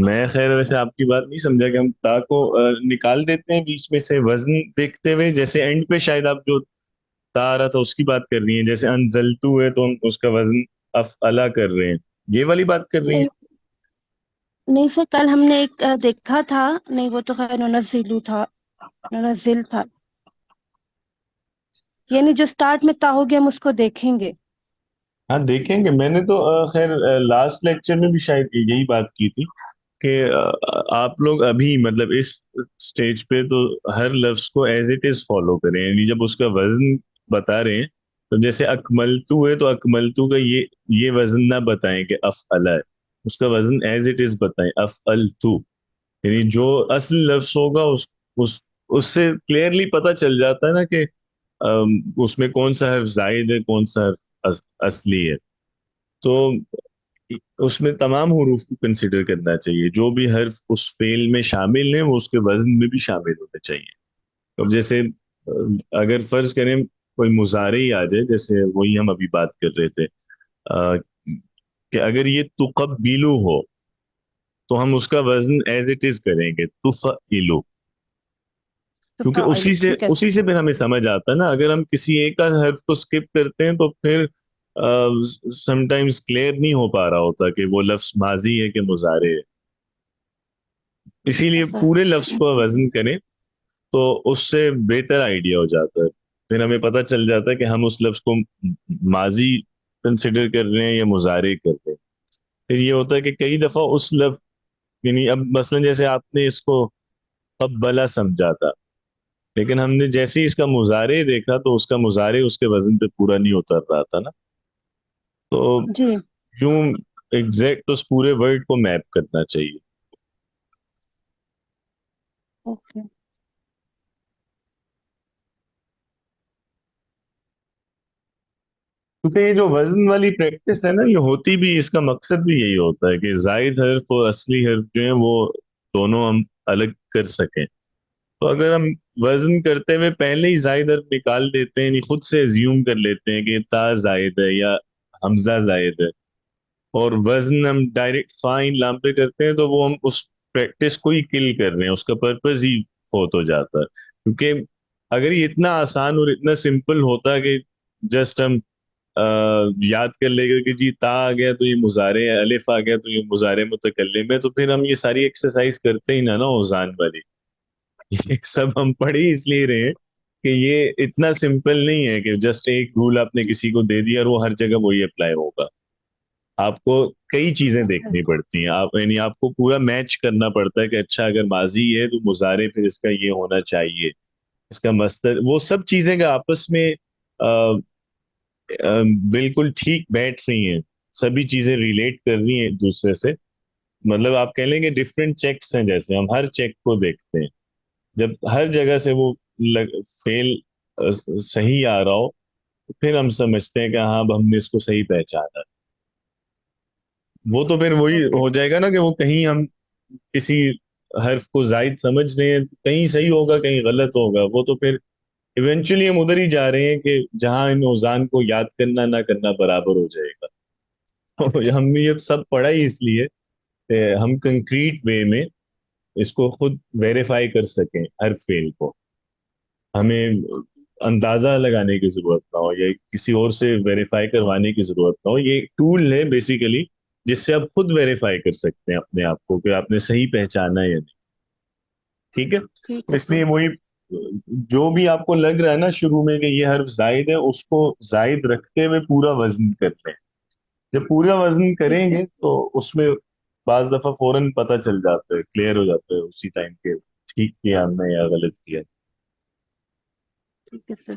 میں خیر ویسے آپ کی بات نہیں سمجھا کہ ہم تا کو نکال دیتے ہیں بیچ میں سے وزن دیکھتے ہوئے. جیسے اینڈ پہ شاید آپ جو تا آ رہا تھا اس کی بات کر رہی ہیں، جیسے انزلتو ہے تو ہم اس کا وزن افعلا کر رہے ہیں، یہ والی بات کر رہی ہیں. نہیں نہیں سر، کل ہم نے ایک دیکھا تھا. نہیں وہ تو خیر ننزلو تھا، ننزل تھا. یعنی جو سٹارٹ میں تا ہو گیا ہم اس کو دیکھیں گے. ہاں دیکھیں گے. میں نے تو خیر لاسٹ لیکچر میں بھی شاید یہی بات کی تھی کہ آپ لوگ ابھی مطلب اس سٹیج پہ تو ہر لفظ کو ایز اٹ از فالو کریں. یعنی جب اس کا وزن بتا رہے ہیں تو جیسے اکملتو ہے تو اکملتو کا یہ وزن نہ بتائیں کہ افعلا ہے، اس کا وزن ایز اٹ از بتائیں افعلتو. یعنی جو اصل لفظ ہوگا اس اس سے کلیئرلی پتہ چل جاتا ہے نا کہ اس میں کون سا حرف زائد ہے کون سا حرف اصلی ہے. تو اس میں تمام حروف کو کنسیڈر کرنا چاہیے، جو بھی حرف اس فعل میں شامل ہیں وہ اس کے وزن میں بھی شامل ہونے چاہیے. اب جیسے اگر فرض کریں کوئی مضارع ہی آ جائے، جیسے وہی ہم ابھی بات کر رہے تھے کہ اگر یہ تقبلو ہو تو ہم اس کا وزن ایز اٹ از کریں گے تفعلو. तो کیونکہ فعل ٹھیک ہے اسی سے پھر ہمیں سمجھ آتا ہے نا. اگر ہم کسی ایک کا حرف کو اسکپ کرتے ہیں تو پھر سم ٹائمز کلیئر نہیں ہو پا رہا ہوتا کہ وہ لفظ ماضی ہے کہ مضارع ہے. اسی لیے سر. پورے لفظ کو وزن کریں تو اس سے بہتر آئیڈیا ہو جاتا ہے. پھر ہمیں پتہ چل جاتا ہے کہ ہم اس لفظ کو ماضی کنسیڈر کر رہے ہیں یا مضارع کر رہے ہیں. پھر یہ ہوتا ہے کہ کئی دفعہ اس لفظ، یعنی اب مثلا جیسے آپ نے اس کو قبلہ سمجھا تھا، لیکن ہم نے جیسے ہی اس کا مضارع دیکھا تو اس کا مضارع اس کے وزن پہ پورا نہیں اتر رہا تھا نا. تو جی. یوں ایگزیکٹ اس پورے ورڈ کو میپ کرنا چاہیے. اوکے. کیونکہ یہ جو وزن والی پریکٹس ہے نا، یہ ہوتی بھی، اس کا مقصد بھی یہی ہوتا ہے کہ زائد حرف اور اصلی حرف جو ہیں وہ دونوں ہم الگ کر سکیں. تو اگر ہم وزن کرتے ہوئے پہلے ہی زائد حرف نکال دیتے ہیں، یعنی خود سے زیوم کر لیتے ہیں کہ تا زائد ہے یا حمزہ زائد ہے، اور وزن ہم ڈائریکٹ فائن لام پہ کرتے ہیں، تو وہ ہم اس پریکٹس کو ہی کل کر رہے ہیں، اس کا پرپز ہی فوت ہو جاتا ہے. کیونکہ اگر یہ اتنا آسان اور اتنا سمپل ہوتا کہ جسٹ ہم یاد کر لے گا کہ جی تا آ گیا تو یہ مضارع ہے، الف آ گیا تو یہ مضارع متکلم ہے، تو پھر ہم یہ ساری ایکسرسائز کرتے ہی نا اوزان والی. یہ سب ہم پڑھ ہی اس لیے رہے ہیں کہ یہ اتنا سمپل نہیں ہے کہ جسٹ ایک رول آپ نے کسی کو دے دیا اور وہ ہر جگہ وہی اپلائی ہوگا. آپ کو کئی چیزیں دیکھنی پڑتی ہیں، آپ یعنی آپ کو پورا میچ کرنا پڑتا ہے کہ اچھا اگر ماضی ہے تو مضارع پھر اس کا یہ ہونا چاہیے، اس کا مصدر، وہ سب چیزیں کا آپس میں بالکل ٹھیک بیٹھ رہی ہیں، سبھی چیزیں ریلیٹ کر رہی ہیں ایک دوسرے سے. مطلب آپ کہہ لیں کہ ڈفرینٹ چیکس ہیں، جیسے ہم ہر چیک کو دیکھتے ہیں، جب ہر جگہ سے وہ فیل صحیح آ رہا ہو تو پھر ہم سمجھتے ہیں کہ ہاں اب ہم نے اس کو صحیح پہچانا. وہ تو پھر وہی اوکے. ہو جائے گا نا کہ وہ کہیں ہم کسی حرف کو زائد سمجھ رہے ہیں، کہیں صحیح ہوگا کہیں غلط ہوگا، وہ تو پھر ایونچولی ہم ادھر ہی جا رہے ہیں کہ جہاں ان اوزان کو یاد کرنا نہ کرنا برابر ہو جائے گا. ہم نے یہ سب پڑھا ہی اس لیے کہ ہم کنکریٹ وے میں اس کو خود ویریفائی کر سکیں. ہر فیل کو ہمیں اندازہ لگانے کی ضرورت نہ ہو یا کسی اور سے ویریفائی کروانے کی ضرورت نہ ہو. یہ ایک ٹول ہے بیسیکلی جس سے آپ خود ویریفائی کر سکتے ہیں اپنے آپ کو کہ آپ نے صحیح پہچانا ہے یا نہیں. ٹھیک ہے. ٹھیک ہے اس سر. لیے وہی جو بھی آپ کو لگ رہا ہے نا شروع میں کہ یہ حرف زائد ہے، اس کو زائد رکھتے ہوئے پورا وزن کر لیں. جب پورا وزن کریں ٹھیک ہے. گے تو اس میں بعض دفعہ فوراً پتہ چل جاتا ہے، کلیئر ہو جاتا ہے اسی ٹائم کے ٹھیک کیا ہم نے یا غلط کیا. ٹھیک ہے سر.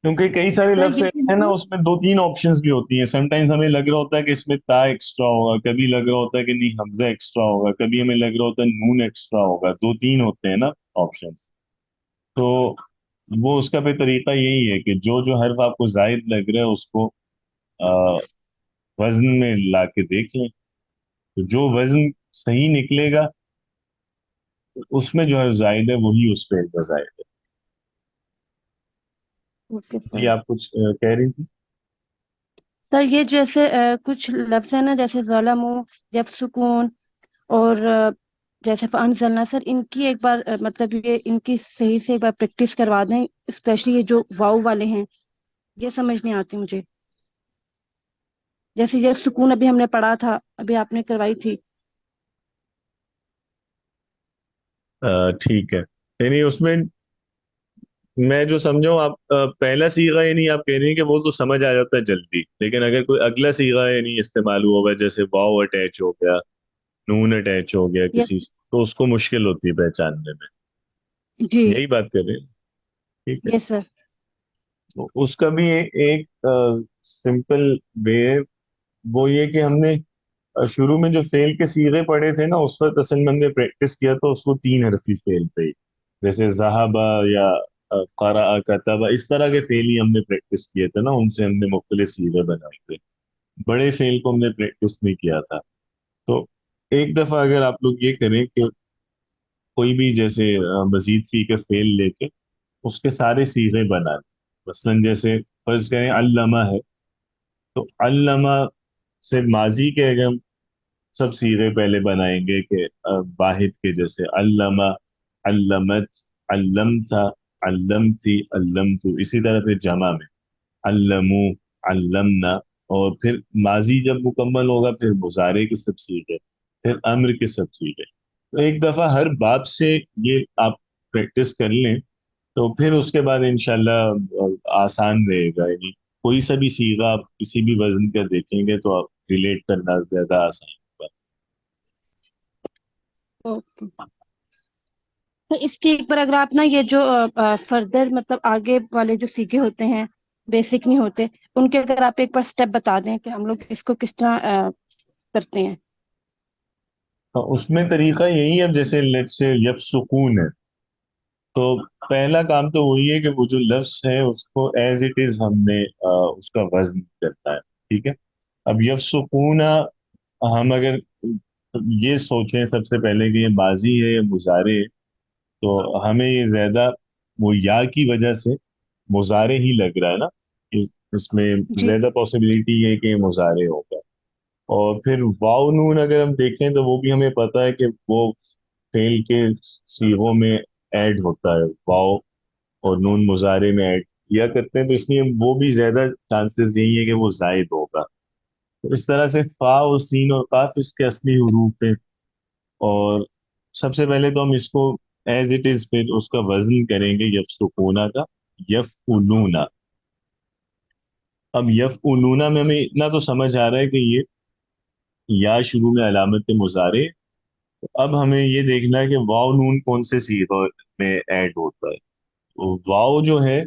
کیونکہ کئی سارے سر لفظ یہ ایسے ہیں نا، اس میں دو تین آپشنز بھی ہوتی ہیں. سم ٹائمز ہمیں لگ رہا ہوتا ہے کہ اس میں تا ایکسٹرا ہوگا، کبھی لگ رہا ہوتا ہے کہ نہیں حمزہ ایکسٹرا ہوگا، کبھی ہمیں لگ رہا ہوتا ہے نون ایکسٹرا ہوگا. دو تین ہوتے ہیں نا آپشنز. تو وہ اس کا بھی طریقہ یہی ہے کہ جو حرف آپ کو زائد لگ رہا ہے اس کو وزن میں لا کے دیکھ لیں. تو جو وزن صحیح نکلے گا اس میں جو ہے زائد ہے وہی اس فعل کا زائد ہے. Okay sir. یہ آپ کچھ کہہ رہی تھی؟ سر یہ جیسے کچھ لفظ ہیں نا، جیسے ظلم، جب سکون، اور جیسے فانزلنا، سر ان کی ایک بار مطلب یہ ان کی صحیح سے ایک بار پریکٹس کروا دیں، اسپیشلی یہ جو واؤ والے ہیں، یہ سمجھ نہیں آتی مجھے. جیسے یہ سکون ابھی ہم نے پڑھا تھا، ابھی آپ نے کروائی تھی. ٹھیک ہے. یعنی اس میں میں جو سمجھا ہوں، آپ پہلا صیغہ یعنی آپ کہہ رہی ہیں کہ وہ تو سمجھ آ جاتا ہے جلدی، لیکن اگر کوئی اگلا صیغہ یعنی استعمال ہوا ہوگا، جیسے واؤ اٹیچ ہو گیا، نون اٹیچ ہو گیا یس. کسی سے، تو اس کو مشکل ہوتی ہے پہچاننے میں. جی. یہی بات کر رہے ہیں. ٹھیک ہے. یس سر. تو اس کا بھی ایک سمپل وے ہے. وہ یہ کہ ہم نے شروع میں جو فعل کے صیغے پڑھے تھے نا، اس وقت اصل میں ہم نے پریکٹس کیا تو اس کو تین حرفی فعل پہ ہی، جیسے ذہبا یا قرأ کتب، اس طرح کے فعل ہی ہم نے پریکٹس کیے تھے نا، ان سے ہم نے مختلف صیغے بنائے تھے. بڑے فعل کو ہم نے پریکٹس نہیں کیا تھا. تو ایک دفعہ اگر آپ لوگ یہ کریں کہ کوئی بھی جیسے مزید فی کا فعل لے کے اس کے سارے صیغے بنا لیں. مثلا جیسے فرض کریں علامہ ہے، تو علامہ سے ماضی کے اگر ہم سب صیغے پہلے بنائیں گے کہ واحد کے، جیسے علامہ، علامت، अल्लमता, अल्लमती, अल्लमतु। इसी तरह फिर जमा में अल्लमू, अल्लमना। और फिर माजी जब मुकम्मल होगा फिर मुजारे के सब सीखे, फिर अम्र के सब सीखे। तो एक दफा हर बाब से ये आप प्रैक्टिस कर लें तो फिर उसके बाद इंशाल्लाह आसान रहेगा। यानी कोई सा भी सीगा आप किसी भी वजन का देखेंगे तो आप रिलेट करना ज्यादा आसान होगा। ओके। तो इसके एक बार अगर आप ना ये जो फर्दर मतलब आगे वाले जो सीखे होते हैं, बेसिक नहीं होते, उनके अगर आप एक बार स्टेप बता दें कि हम लोग इसको किस तरह करते हैं। तो उसमें तरीका यही है, जैसे लेट्स से यब सुकून है तो पहला काम तो वही है कि वो जो लफ्ज है उसको एज इट इज हमने उसका वजन करना है। ठीक है। अब यब सुकून हम अगर ये सोचें सबसे पहले कि ये माजी है या मुजारे है, तो हमें ये ज्यादा वो या की वजह से मुजारे ही लग रहा है ना। इसमें जी। ज्यादा पॉसिबिलिटी है कि ये मुजारे होगा। और फिर वाव नून अगर हम देखें तो वो भी हमें पता है कि वो फेल के सीगों में ऐड होता है। वाव और नून मुजारे में ऐड किया करते हैं, तो इसलिए वो भी ज्यादा चांसेस यही है कि वो जायद होगा। तो इस तरह से फा और सीन और काफ इसके असली हरूफ हैं। और सबसे पहले तो हम इसको एज इट इज फिर उसका वजन करेंगे यफ सुकूना का, यफ उनूना। अब यफ उनूना में हमें इतना तो समझ आ रहा है कि ये या शुरू में अलामत मुजारे। तो अब हमें ये देखना है कि वाव नून कौन से सीगों में ऐड होता है। तो वाव जो है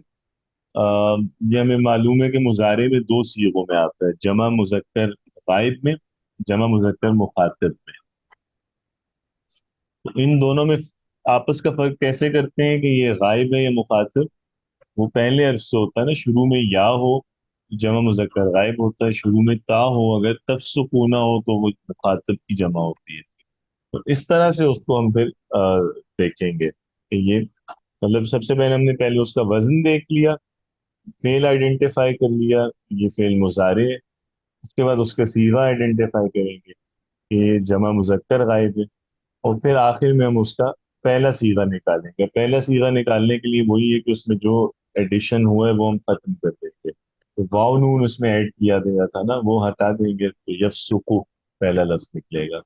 ये हमें मालूम है कि मुजारे में दो सीगों में आता है, जमा मुजक्कर गायब में, जमा मुजक्कर मुखातिब में। तो इन दोनों में आपस का फर्क कैसे करते हैं कि ये गायब है या मुखातिब। वो पहले अर्ज से होता है ना, शुरू में या हो जमा मुजक्कर गायब होता है, शुरू में ता हो अगर तब सुकूना हो तो वो मुखातिब की जमा होती है। तो इस तरह से उसको हम फिर देखेंगे कि ये मतलब सबसे पहले हमने पहले उसका वजन देख लिया, फेल आइडेंटिफाई कर लिया, ये फेल मुजारे है। उसके बाद उसका सीगा आइडेंटिफाई करेंगे कि ये जमा मुजक्कर गायब है। और फिर आखिर में हम उसका पहला सीगा निकालेंगे। पहला सीगा निकालने के लिए वही है कि उसमें जो एडिशन हुआ है वो हम खत्म कर देंगे। तो वाव नून उसमें ऐड किया गया था ना, वो हटा देंगे तो यफसुकु पहला लफ्ज निकलेगा।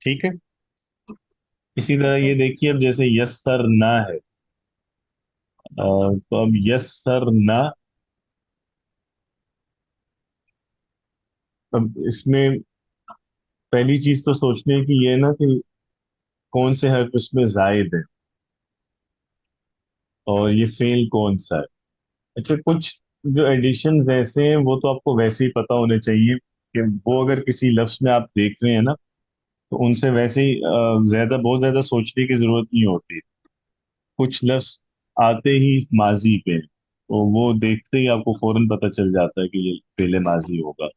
ठीक है। इसी तरह यस ये सर। देखिए, अब जैसे यस्सर ना है, तो अब यस्सर ना, अब इसमें पहली चीज तो सोचने की ये है ना कि कौन से हर्फ इसमें जायद है और ये फेल कौन सा है। अच्छा, कुछ जो एडिशन वैसे हैं वो तो आपको वैसे ही पता होने चाहिए कि वो अगर किसी लफ्ज में आप देख रहे हैं ना तो उनसे वैसे ही ज्यादा बहुत ज्यादा सोचने की जरूरत नहीं होती। कुछ लफ्ज आते ही माजी पे हैं, तो वो देखते ही आपको फौरन पता चल जाता है कि ये फेले माजी होगा।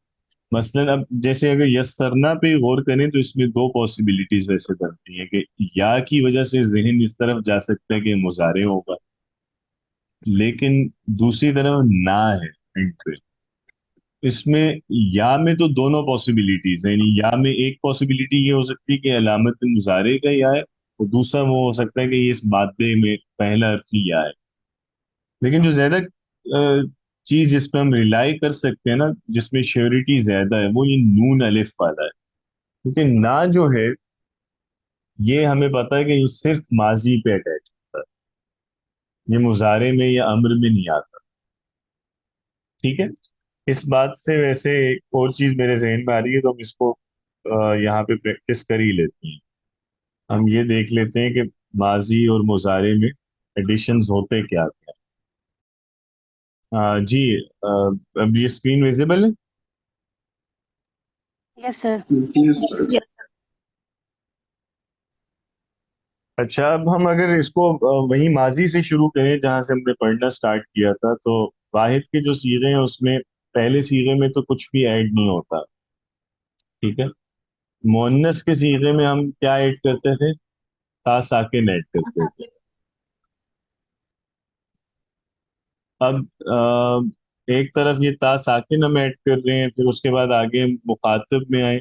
मसलन अब जैसे अगर यस सरना पे गौर करें तो इसमें दो पॉसिबिलिटीज वैसे बनती हैं कि या की वजह से जहन इस तरफ जा सकता है कि मुजारे होगा, लेकिन दूसरी तरफ ना है एंट्री। इसमें या में तो दोनों पॉसिबिलिटीज हैं। यानी या में एक पॉसिबिलिटी ये हो सकती है कि अलामत मुजारे का या है, और दूसरा वो हो सकता है कि ये इस मादे में पहला अर्थ ही या है। लेकिन जो ज्यादा चीज जिस पे हम रिलाई कर सकते हैं ना, जिसमें श्योरिटी ज्यादा है, वो ये नून अलिफ वाला है। क्योंकि ना जो है ये हमें पता है कि ये सिर्फ माजी पे अटैच होता है, ये मुजारे में या अम्र में नहीं आता। ठीक है। इस बात से वैसे एक और चीज मेरे जहन में आ रही है, तो हम इसको यहाँ पे प्रैक्टिस कर ही लेते हैं। हम ये देख लेते हैं कि माजी और मुजारे में एडिशंस होते क्या क्या। जी, अब ये स्क्रीन विजिबल है। Yes sir. जी। अच्छा, अब हम अगर इसको वही माजी से शुरू करें जहां से हमने पढ़ना स्टार्ट किया था, तो वाहिद के जो सीगे हैं उसमें पहले सीगे में तो कुछ भी ऐड नहीं होता। ठीक है। मुअन्नस के सीगे में हम क्या ऐड करते थे, ता साकिन ऐड करते थे। अब एक तरफ ये ता साकिन हम ऐड कर रहे हैं, फिर उसके बाद आगे हम मुखातिब में आए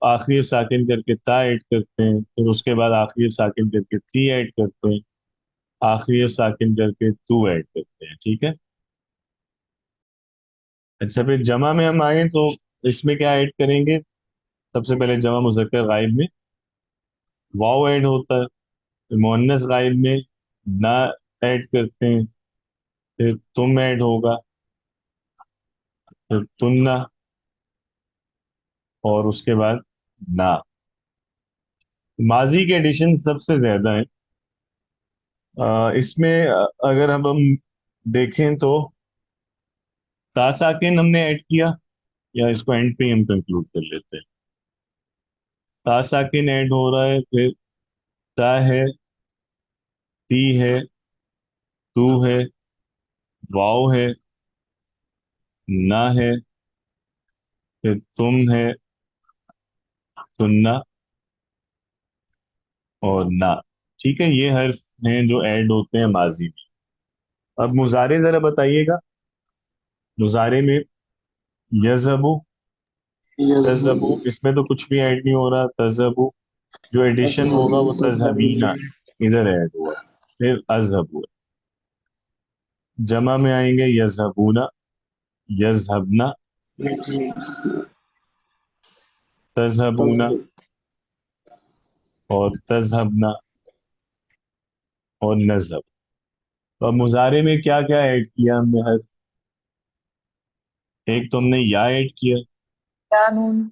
आखिरी साकिन करके ता ऐड करते हैं, फिर उसके बाद आखिरी साकिन करके ती ऐड करते हैं, आखिरी साकिन करके तू ऐड करते हैं। ठीक है। अच्छा, फिर जमा में हम आए तो इसमें क्या ऐड करेंगे? सबसे पहले जमा मुज़क्कर गायब में वाव ऐड होता है, फिर मुअन्नस गायब में ना ऐड करते हैं, फिर तुम ऐड होगा, फिर तुन्ना, और उसके बाद ना। माजी के एडिशन सबसे ज्यादा है। इसमें अगर हम देखें तो ता साकिन हमने ऐड किया, या इसको एंड पे ही हम कंक्लूड कर लेते हैं। ता साकिन ऐड हो रहा है, फिर ता है, ती है, तू है, वाव है, ना है, फिर तुम है, सुन्ना, और ना। ठीक है, ये हर्फ हैं जो ऐड होते हैं माजी में। अब मुजारे जरा बताइएगा। मुजारे में यज़हबु, तज़हबु, इसमें तो कुछ भी ऐड नहीं हो रहा। तज़हबु, जो एडिशन होगा वो तज़हबीना, इधर ऐड हुआ। फिर अज़हबु, जमा में आएंगे यज़हबूना, यज़हबना, तज़हबूना, और तज़हबना, और नज़हब। तो अब मुजारे में क्या क्या ऐड किया हमने हर्फ? एक तो हमने या ऐड किया, कानून।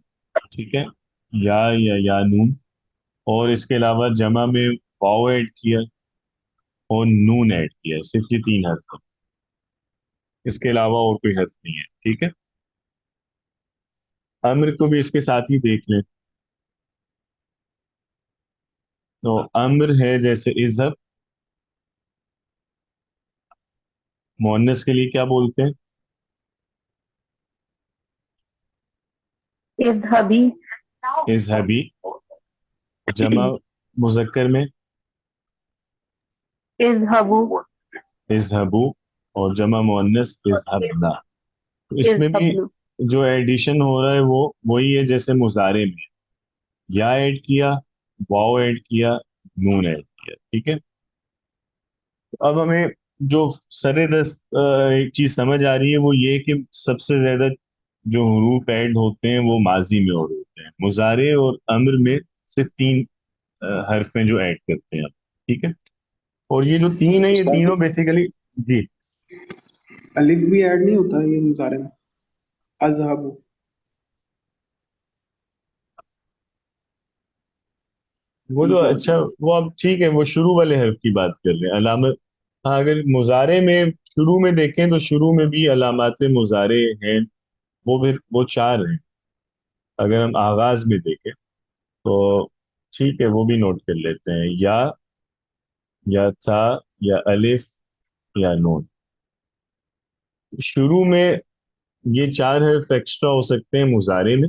ठीक है, या नून। और इसके अलावा जमा में वाव ऐड किया और नून ऐड किया। सिर्फ ये तीन हर्फ हैं, इसके अलावा और कोई हर्फ नहीं है। ठीक है। अम्र को भी इसके साथ ही देख लें। तो अम्र है जैसे इज़हब, मुअन्नस के लिए क्या बोलते हैं? इज़हबी। इज़हबी। जमा मुज़क्कर में इज़हबू। इज़हबू, और जमा मुअन्नस इज़हबना। तो इसमें भी इज़हबनु। जो एडिशन हो रहा है वो वही है जैसे मुजारे में। या ऐड किया, वाव ऐड किया, नून ऐड किया। ठीक है। तो अब हमें जो सरे दस्त एक चीज समझ आ रही है वो ये कि सबसे ज्यादा जो हरूफ ऐड होते हैं वो माजी में और होते हैं। मुजारे और अम्र में सिर्फ तीन हरफें जो ऐड करते हैं। ठीक है। और ये जो तीन है ये उस्ताद जी, तीनों बेसिकली। जी। अलिफ भी ऐड नहीं होता ये मुजारे में? अजहबु। वो जो अल्फाज अच्छा, वो अब ठीक है, वो शुरू वाले हर्फ की बात कर रहे हैं, अलामत। हाँ, अगर मुजारे में शुरू में देखें तो शुरू में भी अलामात मुजारे हैं, वो फिर वो चार हैं। अगर हम आगाज में देखें तो ठीक है, वो भी नोट कर लेते हैं। या था, या अलिफ, या नून। शुरू में ये चार हर्फ एक्स्ट्रा हो सकते हैं मुजारे में,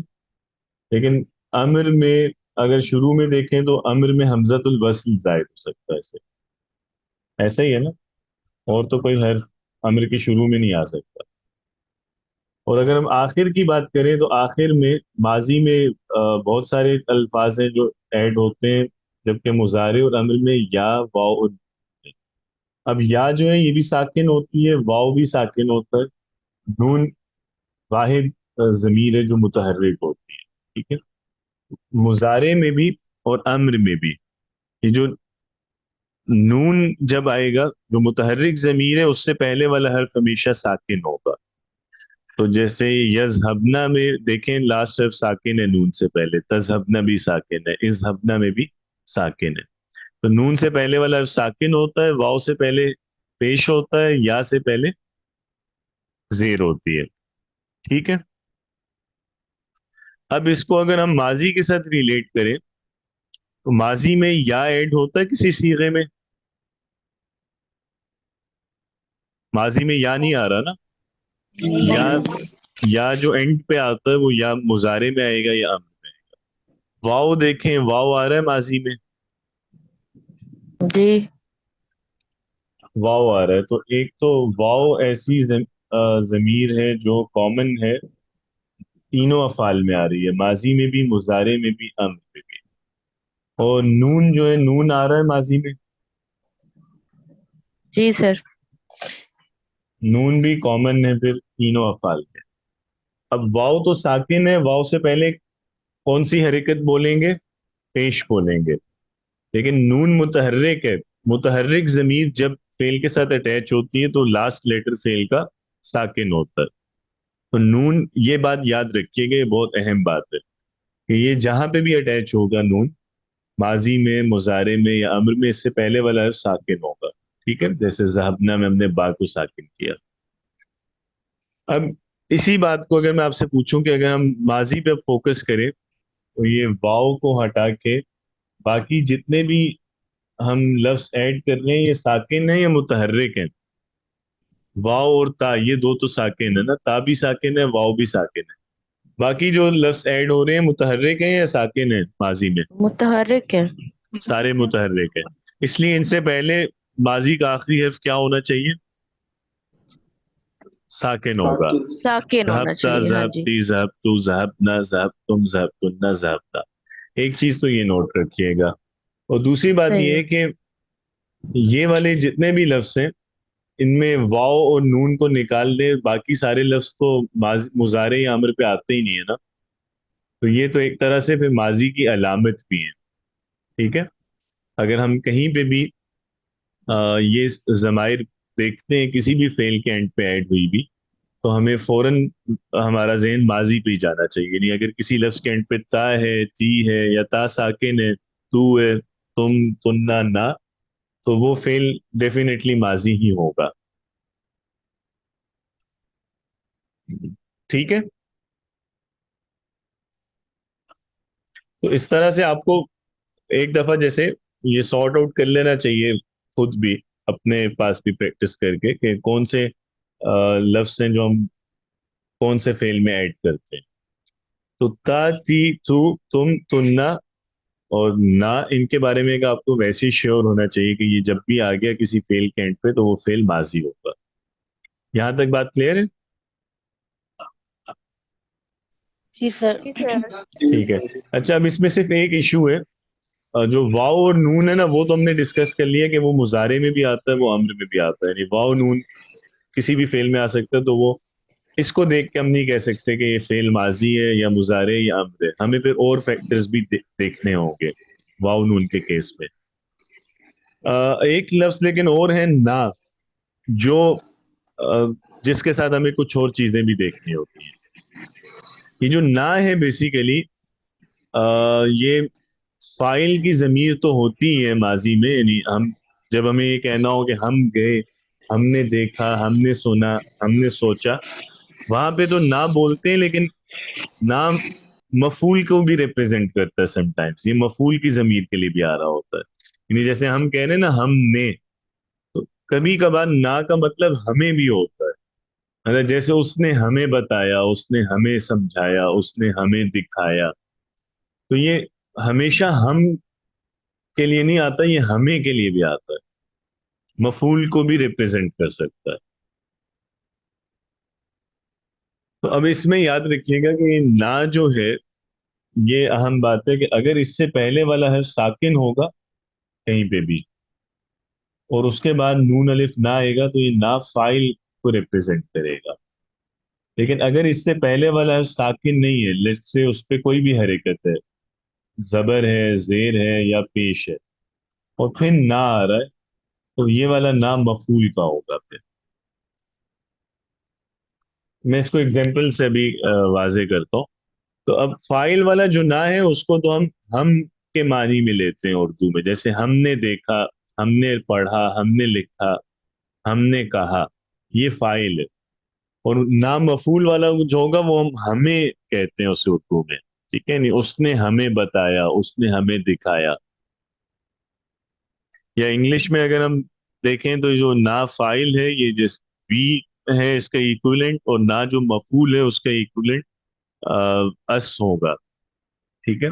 लेकिन अम्र में अगर शुरू में देखें तो अम्र में हमजतुल वस्ल जायद हो सकता है इसे। ऐसा ही है ना? और तो कोई हर्फ अम्र के शुरू में नहीं आ सकता। और अगर हम आखिर की बात करें तो आखिर में माजी में बहुत सारे अल्फाज हैं जो ऐड होते हैं, जबकि मुजारे और अम्र में या, वाव और। अब या जो है ये भी साकिन होती है, वाव भी साकिन होता है। नून वाहिद जमीर है जो मुतहर्रिक होती है। ठीक है। मुजारे में भी और अम्र में भी ये जो नून जब आएगा, जो मुतहर्रिक जमीर है उससे पहले वाला हर्फ हमेशा साकिन होगा। तो जैसे यज़हबना में देखें, लास्ट हर्फ साकिन है नून से पहले। तज़हबना भी साकिन है, इज़हबना में भी साकिन है। तो नून से पहले वाला हर्फ साकिन होता है, वाव से पहले पेश होता है, या से पहले जेर होती है। ठीक है। अब इसको अगर हम माजी के साथ रिलेट करें तो माजी में या ऐड होता है किसी सीगे में? माजी में या नहीं आ रहा ना। या, नहीं। या जो एंड पे आता है वो या मुजारे में आएगा या अम्र में। वाव देखें, वाव आ रहा है माजी में, जी। वाव आ रहा है। तो एक तो वाव ऐसी जमीर है जो कॉमन है تینوں افعال میں آ رہی ہے، ماضی میں بھی، مضارع میں بھی، امر میں بھی. اور نون جو ہے، نون آ رہا ہے ماضی میں، جی سر. نون بھی کامن ہے پھر تینوں افعال میں. اب واؤ تو ساکن ہے، واؤ سے پہلے کون سی حرکت بولیں گے؟ پیش بولیں گے. لیکن نون متحرک ہے، متحرک ضمیر جب فعل کے ساتھ اٹیچ ہوتی ہے تو لاسٹ لیٹر فعل کا ساکن ہوتا ہے. تو نون، یہ بات یاد رکھیے گا، یہ بہت اہم بات ہے کہ یہ جہاں پہ بھی اٹیچ ہوگا نون، ماضی میں، مضارع میں یا امر میں، اس سے پہلے والا حرف ساکن ہوگا. ٹھیک ہے، جیسے ذهبنا میں ہم نے با کو ساکن کیا. اب اسی بات کو اگر میں آپ سے پوچھوں کہ اگر ہم ماضی پہ فوکس کریں تو یہ واؤ کو ہٹا کے باقی جتنے بھی ہم لفظ ایڈ کر رہے ہیں، یہ ساکن ہیں یا متحرک ہیں؟ واؤ اور تا، یہ دو تو ساکن ہے نا، تا بھی ساکن ہے، واؤ بھی ساکن ہے. باقی جو لفظ ایڈ ہو رہے ہیں متحرک ہیں یا ساکن ہیں ماضی میں؟ متحرک ہے. سارے متحرک ہیں. اس لیے ان سے پہلے ماضی کا آخری حرف کیا ہونا چاہیے؟ ساکن ہوگا. ساکن. ساکن ہونا ذهبت، چاہیے. ہاں جی. ذهبتی، ذهبت، ذهبنا، ذهبتم، ذهبتن، ذهبتا. ایک چیز تو یہ نوٹ رکھیے گا. اور دوسری بات صحیح یہ ہے. ہے کہ یہ والے جتنے بھی لفظ ہیں ان میں واؤ اور نون کو نکال دیں، باقی سارے لفظ تو مضارع یا امر پہ آتے ہی نہیں ہے نا. تو یہ تو ایک طرح سے پھر ماضی کی علامت بھی ہے. ٹھیک ہے، اگر ہم کہیں پہ بھی یہ ضمائر دیکھتے ہیں کسی بھی فعل کے اینڈ پہ ایڈ ہوئی بھی، تو ہمیں فوراً ہمارا ذہن ماضی پہ ہی جانا چاہیے. یعنی اگر کسی لفظ کے اینڈ پہ تا ہے، تی ہے یا تا ساکن ہے، تو ہے، تم، تننا، نا، تو وہ فعل ڈیفینیٹلی ماضی ہی ہوگا. ٹھیک ہے، تو اس طرح سے آپ کو ایک دفعہ جیسے یہ سارٹ آؤٹ کر لینا چاہیے خود بھی، اپنے پاس بھی پریکٹس کر کے کہ کون سے لفظ ہیں جو ہم کون سے فعل میں ایڈ کرتے ہیں. تو تا، تی، تو، تم، تننا اور نا، ان کے بارے میں ایک آپ کو ویسے ہی شیور ہونا چاہیے کہ یہ جب بھی آ گیا کسی فعل کے اینڈ پہ تو وہ فعل ماضی ہوگا. یہاں تک بات کلیئر ہے؟ جی سر. ٹھیک ہے. اچھا، اب اس میں صرف ایک ایشو ہے، جو واؤ اور نون ہے نا، وہ تو ہم نے ڈسکس کر لیا کہ وہ مضارع میں بھی آتا ہے، وہ امر میں بھی آتا ہے. یعنی واؤ نون کسی بھی فعل میں آ سکتا ہے، تو وہ اس کو دیکھ کے ہم نہیں کہہ سکتے کہ یہ فعل ماضی ہے یا مضارع یا امر ہے. ہمیں پھر اور فیکٹرز بھی دیکھنے ہوں گے واؤ نون کے کیس میں. ایک لفظ لیکن اور ہے نا، جو جس کے ساتھ ہمیں کچھ اور چیزیں بھی دیکھنی ہوتی ہیں. یہ جو نا ہے بیسیکلی یہ فاعل کی ضمیر تو ہوتی ہے ماضی میں. یعنی ہم جب ہمیں یہ کہنا ہو کہ ہم گئے، ہم نے دیکھا، ہم نے سنا، ہم نے سوچا، وہاں پہ تو نہ بولتے ہیں، لیکن نام مفعول کو بھی ریپرزینٹ کرتا ہے. سم ٹائمز یہ مفعول کی ضمیر کے لیے بھی آ رہا ہوتا ہے. یعنی جیسے ہم کہہ رہے ہیں نا ہم نے، تو کبھی کبھار نا کا مطلب ہمیں بھی ہوتا ہے. مطلب جیسے اس نے ہمیں بتایا، اس نے ہمیں سمجھایا، اس نے ہمیں دکھایا. تو یہ ہمیشہ ہم کے لیے نہیں آتا، یہ ہمیں کے لیے بھی آتا ہے، مفعول کو بھی ریپرزینٹ کر سکتا ہے. تو اب اس میں یاد رکھیے گا کہ نا جو ہے، یہ اہم بات ہے کہ اگر اس سے پہلے والا حرف ساکن ہوگا کہیں پہ بھی اور اس کے بعد نون الف نہ آئے گا تو یہ نا فاعل کو ریپرزینٹ کرے گا. لیکن اگر اس سے پہلے والا حرف ساکن نہیں ہے، لیٹ سے اس پہ کوئی بھی حرکت ہے، زبر ہے، زیر ہے یا پیش ہے، اور پھر نہ آ رہا ہے، تو یہ والا نا مفعول کا ہوگا. پھر میں اس کو اگزامپل سے بھی واضح کرتا ہوں. تو اب فاعل والا جو نہ ہے اس کو تو ہم کے معنی میں لیتے ہیں اردو میں. جیسے ہم نے دیکھا، ہم نے پڑھا، ہم نے لکھا، ہم نے کہا، یہ فاعل ہے. اور نہ مفعول والا جو ہوگا وہ ہم ہمیں کہتے ہیں اسے اردو میں. ٹھیک ہے، نہیں اس نے ہمیں بتایا، اس نے ہمیں دکھایا. یا انگلش میں اگر ہم دیکھیں تو جو نا فاعل ہے یہ جس وی ہے اس کا ایکویلنٹ، اور نہ جو مفعول ہے اس کا ایکویلنٹ اس ہوگا. ٹھیک ہے،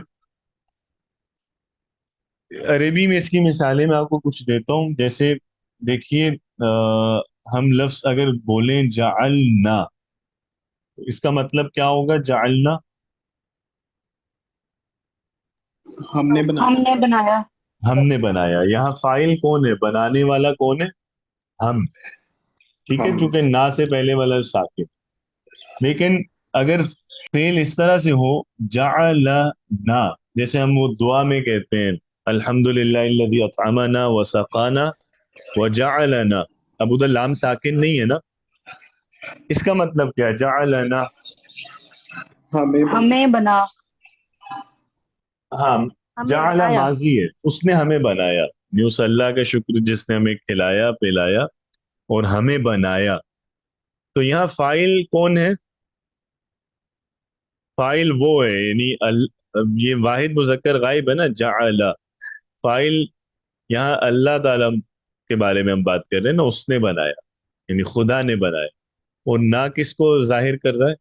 عربی میں اس کی مثالیں میں آپ کو کچھ دیتا ہوں. جیسے دیکھیے ہم لفظ اگر بولیں جعلنا، اس کا مطلب کیا ہوگا جعلنا؟ हमने बनाया। हमने बनाया। ہم نے بنایا. یہاں فائل کون ہے, بنانے والا کون ہے؟ ہم. ٹھیک ہے, हम। چونکہ نا سے پہلے والا ساکن. لیکن اگر فعل اس طرح سے ہو جعلنا, جیسے ہم وہ دعا میں کہتے ہیں الحمد للہ الذی اطعمنا وسقانا وجعلنا, اب ادھر لام ساکن نہیں ہے نا, اس کا مطلب کیا ہے جعلنا؟ हमें बना। हमें बना। ہاں, हमें جعل बनाया। ماضی ہے, اس نے ہمیں بنایا. اس اللہ کا شکر جس نے ہمیں کھلایا پلایا اور ہمیں بنایا. تو یہاں فائل کون ہے؟ فائل وہ ہے, یعنی یہ واحد مذکر غائب ہے نا, جعل. فائل یہاں اللہ تعالی کے بارے میں ہم بات کر رہے ہیں نا, اس نے بنایا, یعنی خدا نے بنایا. اور نہ کس کو ظاہر کر رہا ہے؟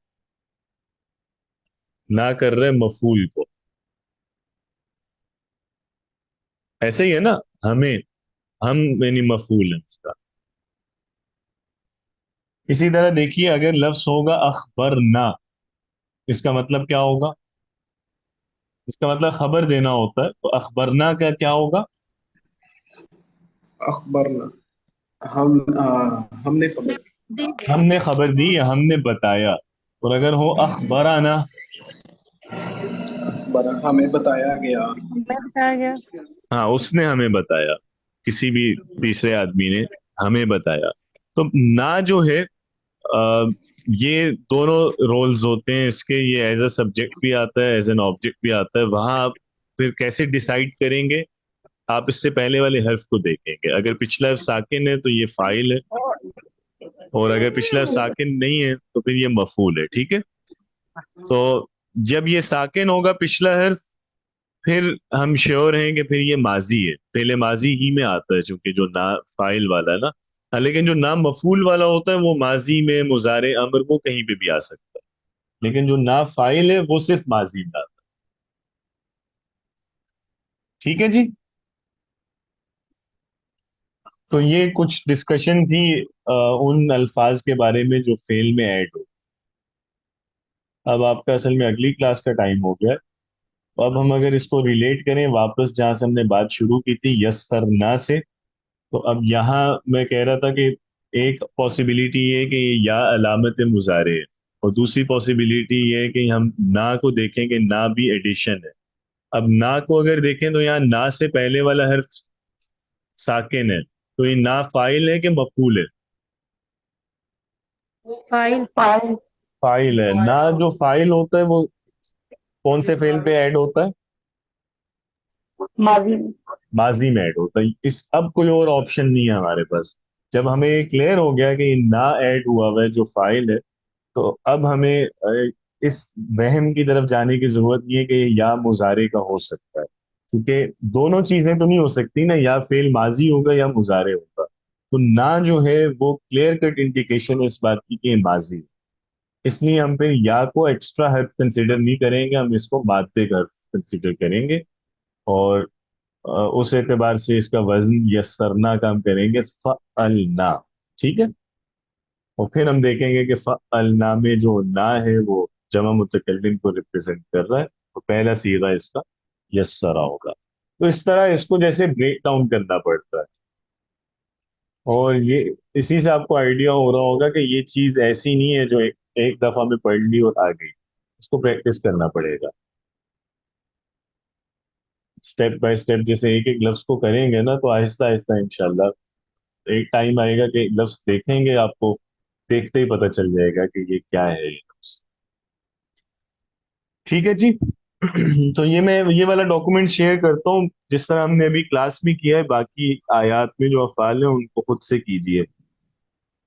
نہ کر رہے مفعول کو. ایسے ہی ہے نا, ہمیں, ہم یعنی مفعول ہے اس کا. اسی طرح دیکھیے اگر لفظ ہوگا اخبرنا, اس کا مطلب کیا ہوگا؟ اس کا مطلب خبر دینا ہوتا ہے, تو اخبرنا کا کیا ہوگا؟ अखबरना। हम हमने खबर दी। ہم نے خبر دی یا ہم نے بتایا. اور اگر ہو اخبرانا, अखबरा हमें बताया गया। हमें बताया गया। ہاں اس نے ہمیں بتایا, کسی بھی تیسرے آدمی نے ہمیں بتایا. تو نہ جو ہے یہ دونوں رولز ہوتے ہیں اس کے, یہ ایز اے سبجیکٹ بھی آتا ہے, ایز این آبجیکٹ بھی آتا ہے. وہاں آپ پھر کیسے ڈیسائیڈ کریں گے؟ آپ اس سے پہلے والے حرف کو دیکھیں گے. اگر پچھلا حرف ساکن ہے تو یہ فاعل ہے, اور اگر پچھلا حرف ساکن نہیں ہے تو پھر یہ مفعول ہے. ٹھیک ہے, تو جب یہ ساکن ہوگا پچھلا حرف, پھر ہم شیور ہیں کہ پھر یہ ماضی ہے. پہلے ماضی ہی میں آتا ہے چونکہ جو نا فاعل والا ہے نا. ہاں, لیکن جو نا مفعول والا ہوتا ہے وہ ماضی میں, مضارع امر, وہ کہیں پہ بھی آ سکتا ہے. لیکن جو نا فاعل ہے وہ صرف ماضی میں آتا ہے. ٹھیک ہے جی, تو یہ کچھ ڈسکشن تھی ان الفاظ کے بارے میں جو فعل میں ایڈ ہو. اب آپ کا اصل میں اگلی کلاس کا ٹائم ہو گیا ہے. تو اب ہم اگر اس کو ریلیٹ کریں واپس جہاں سے ہم نے بات شروع کی تھی یسرنا سے, تو اب یہاں میں کہہ رہا تھا کہ ایک پاسبلٹی یہ ہے کہ یہ یا علامت مضارع ہے, اور دوسری پاسبلٹی یہ ہے کہ ہم نا کو دیکھیں کہ نا بھی ایڈیشن ہے. اب نا کو اگر دیکھیں تو یہاں نا سے پہلے والا حرف ساکن ہے, تو یہ نا فاعل ہے کہ مفعول ہے؟ फाइल। फाइल। فاعل ہے. نا جو فاعل ہوتا ہے وہ کون سے فعل پہ ایڈ ہوتا ہے؟ माजी। ماضی میں ایڈ ہوتا ہے. اب کوئی اور آپشن نہیں ہے ہمارے پاس. جب ہمیں یہ کلیئر ہو گیا کہ نا ایڈ ہوا ہوا ہے جو فاعل ہے, تو اب ہمیں اس وہم کی طرف جانے کی ضرورت نہیں ہے کہ یہ یا مضارع کا ہو سکتا ہے, کیونکہ دونوں چیزیں تو نہیں ہو سکتی نا, یا فعل ماضی ہوگا یا مضارع ہوگا. تو نا جو ہے وہ کلیئر کٹ انڈیکیشن ہے اس بات کی کہ یہ ماضی ہے. اس لیے ہم پھر یا کو ایکسٹرا حرف کنسیڈر نہیں کریں گے, ہم اس کو مادے کا حرف کنسیڈر کریں گے. اور اس اعتبار سے اس کا وزن یسرنا کا ہم کریں گے فعلنا. ٹھیک ہے, اور پھر ہم دیکھیں گے کہ فعلنا میں جو نا ہے وہ جمع متکلم کو ریپرزینٹ کر رہا ہے, تو پہلا صیغہ اس کا یسرا ہوگا. تو اس طرح اس کو جیسے بریک ڈاؤن کرنا پڑتا ہے, اور یہ اسی سے آپ کو آئیڈیا ہو رہا ہوگا کہ یہ چیز ایسی نہیں ہے جو ایک دفعہ میں پڑھ لی اور آ گئی. اس کو پریکٹس کرنا پڑے گا اسٹیپ بائی اسٹیپ. جیسے ایک ایک لفظ کو کریں گے نا, تو آہستہ آہستہ انشاءاللہ ایک ٹائم آئے گا کہ لفظ دیکھیں گے, آپ کو دیکھتے ہی پتہ چل جائے گا کہ یہ کیا ہے یہ لفظ. ٹھیک ہے جی. تو یہ میں یہ والا ڈاکومنٹ شیئر کرتا ہوں جس طرح ہم نے ابھی کلاس میں کیا ہے. باقی آیات میں جو افعال ہیں ان کو خود سے کیجیے.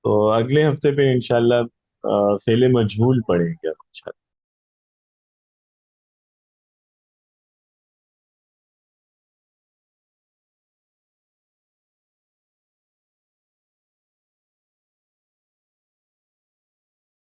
تو اگلے ہفتے پہ انشاءاللہ فعل مجہول پڑھیں گے انشاءاللہ.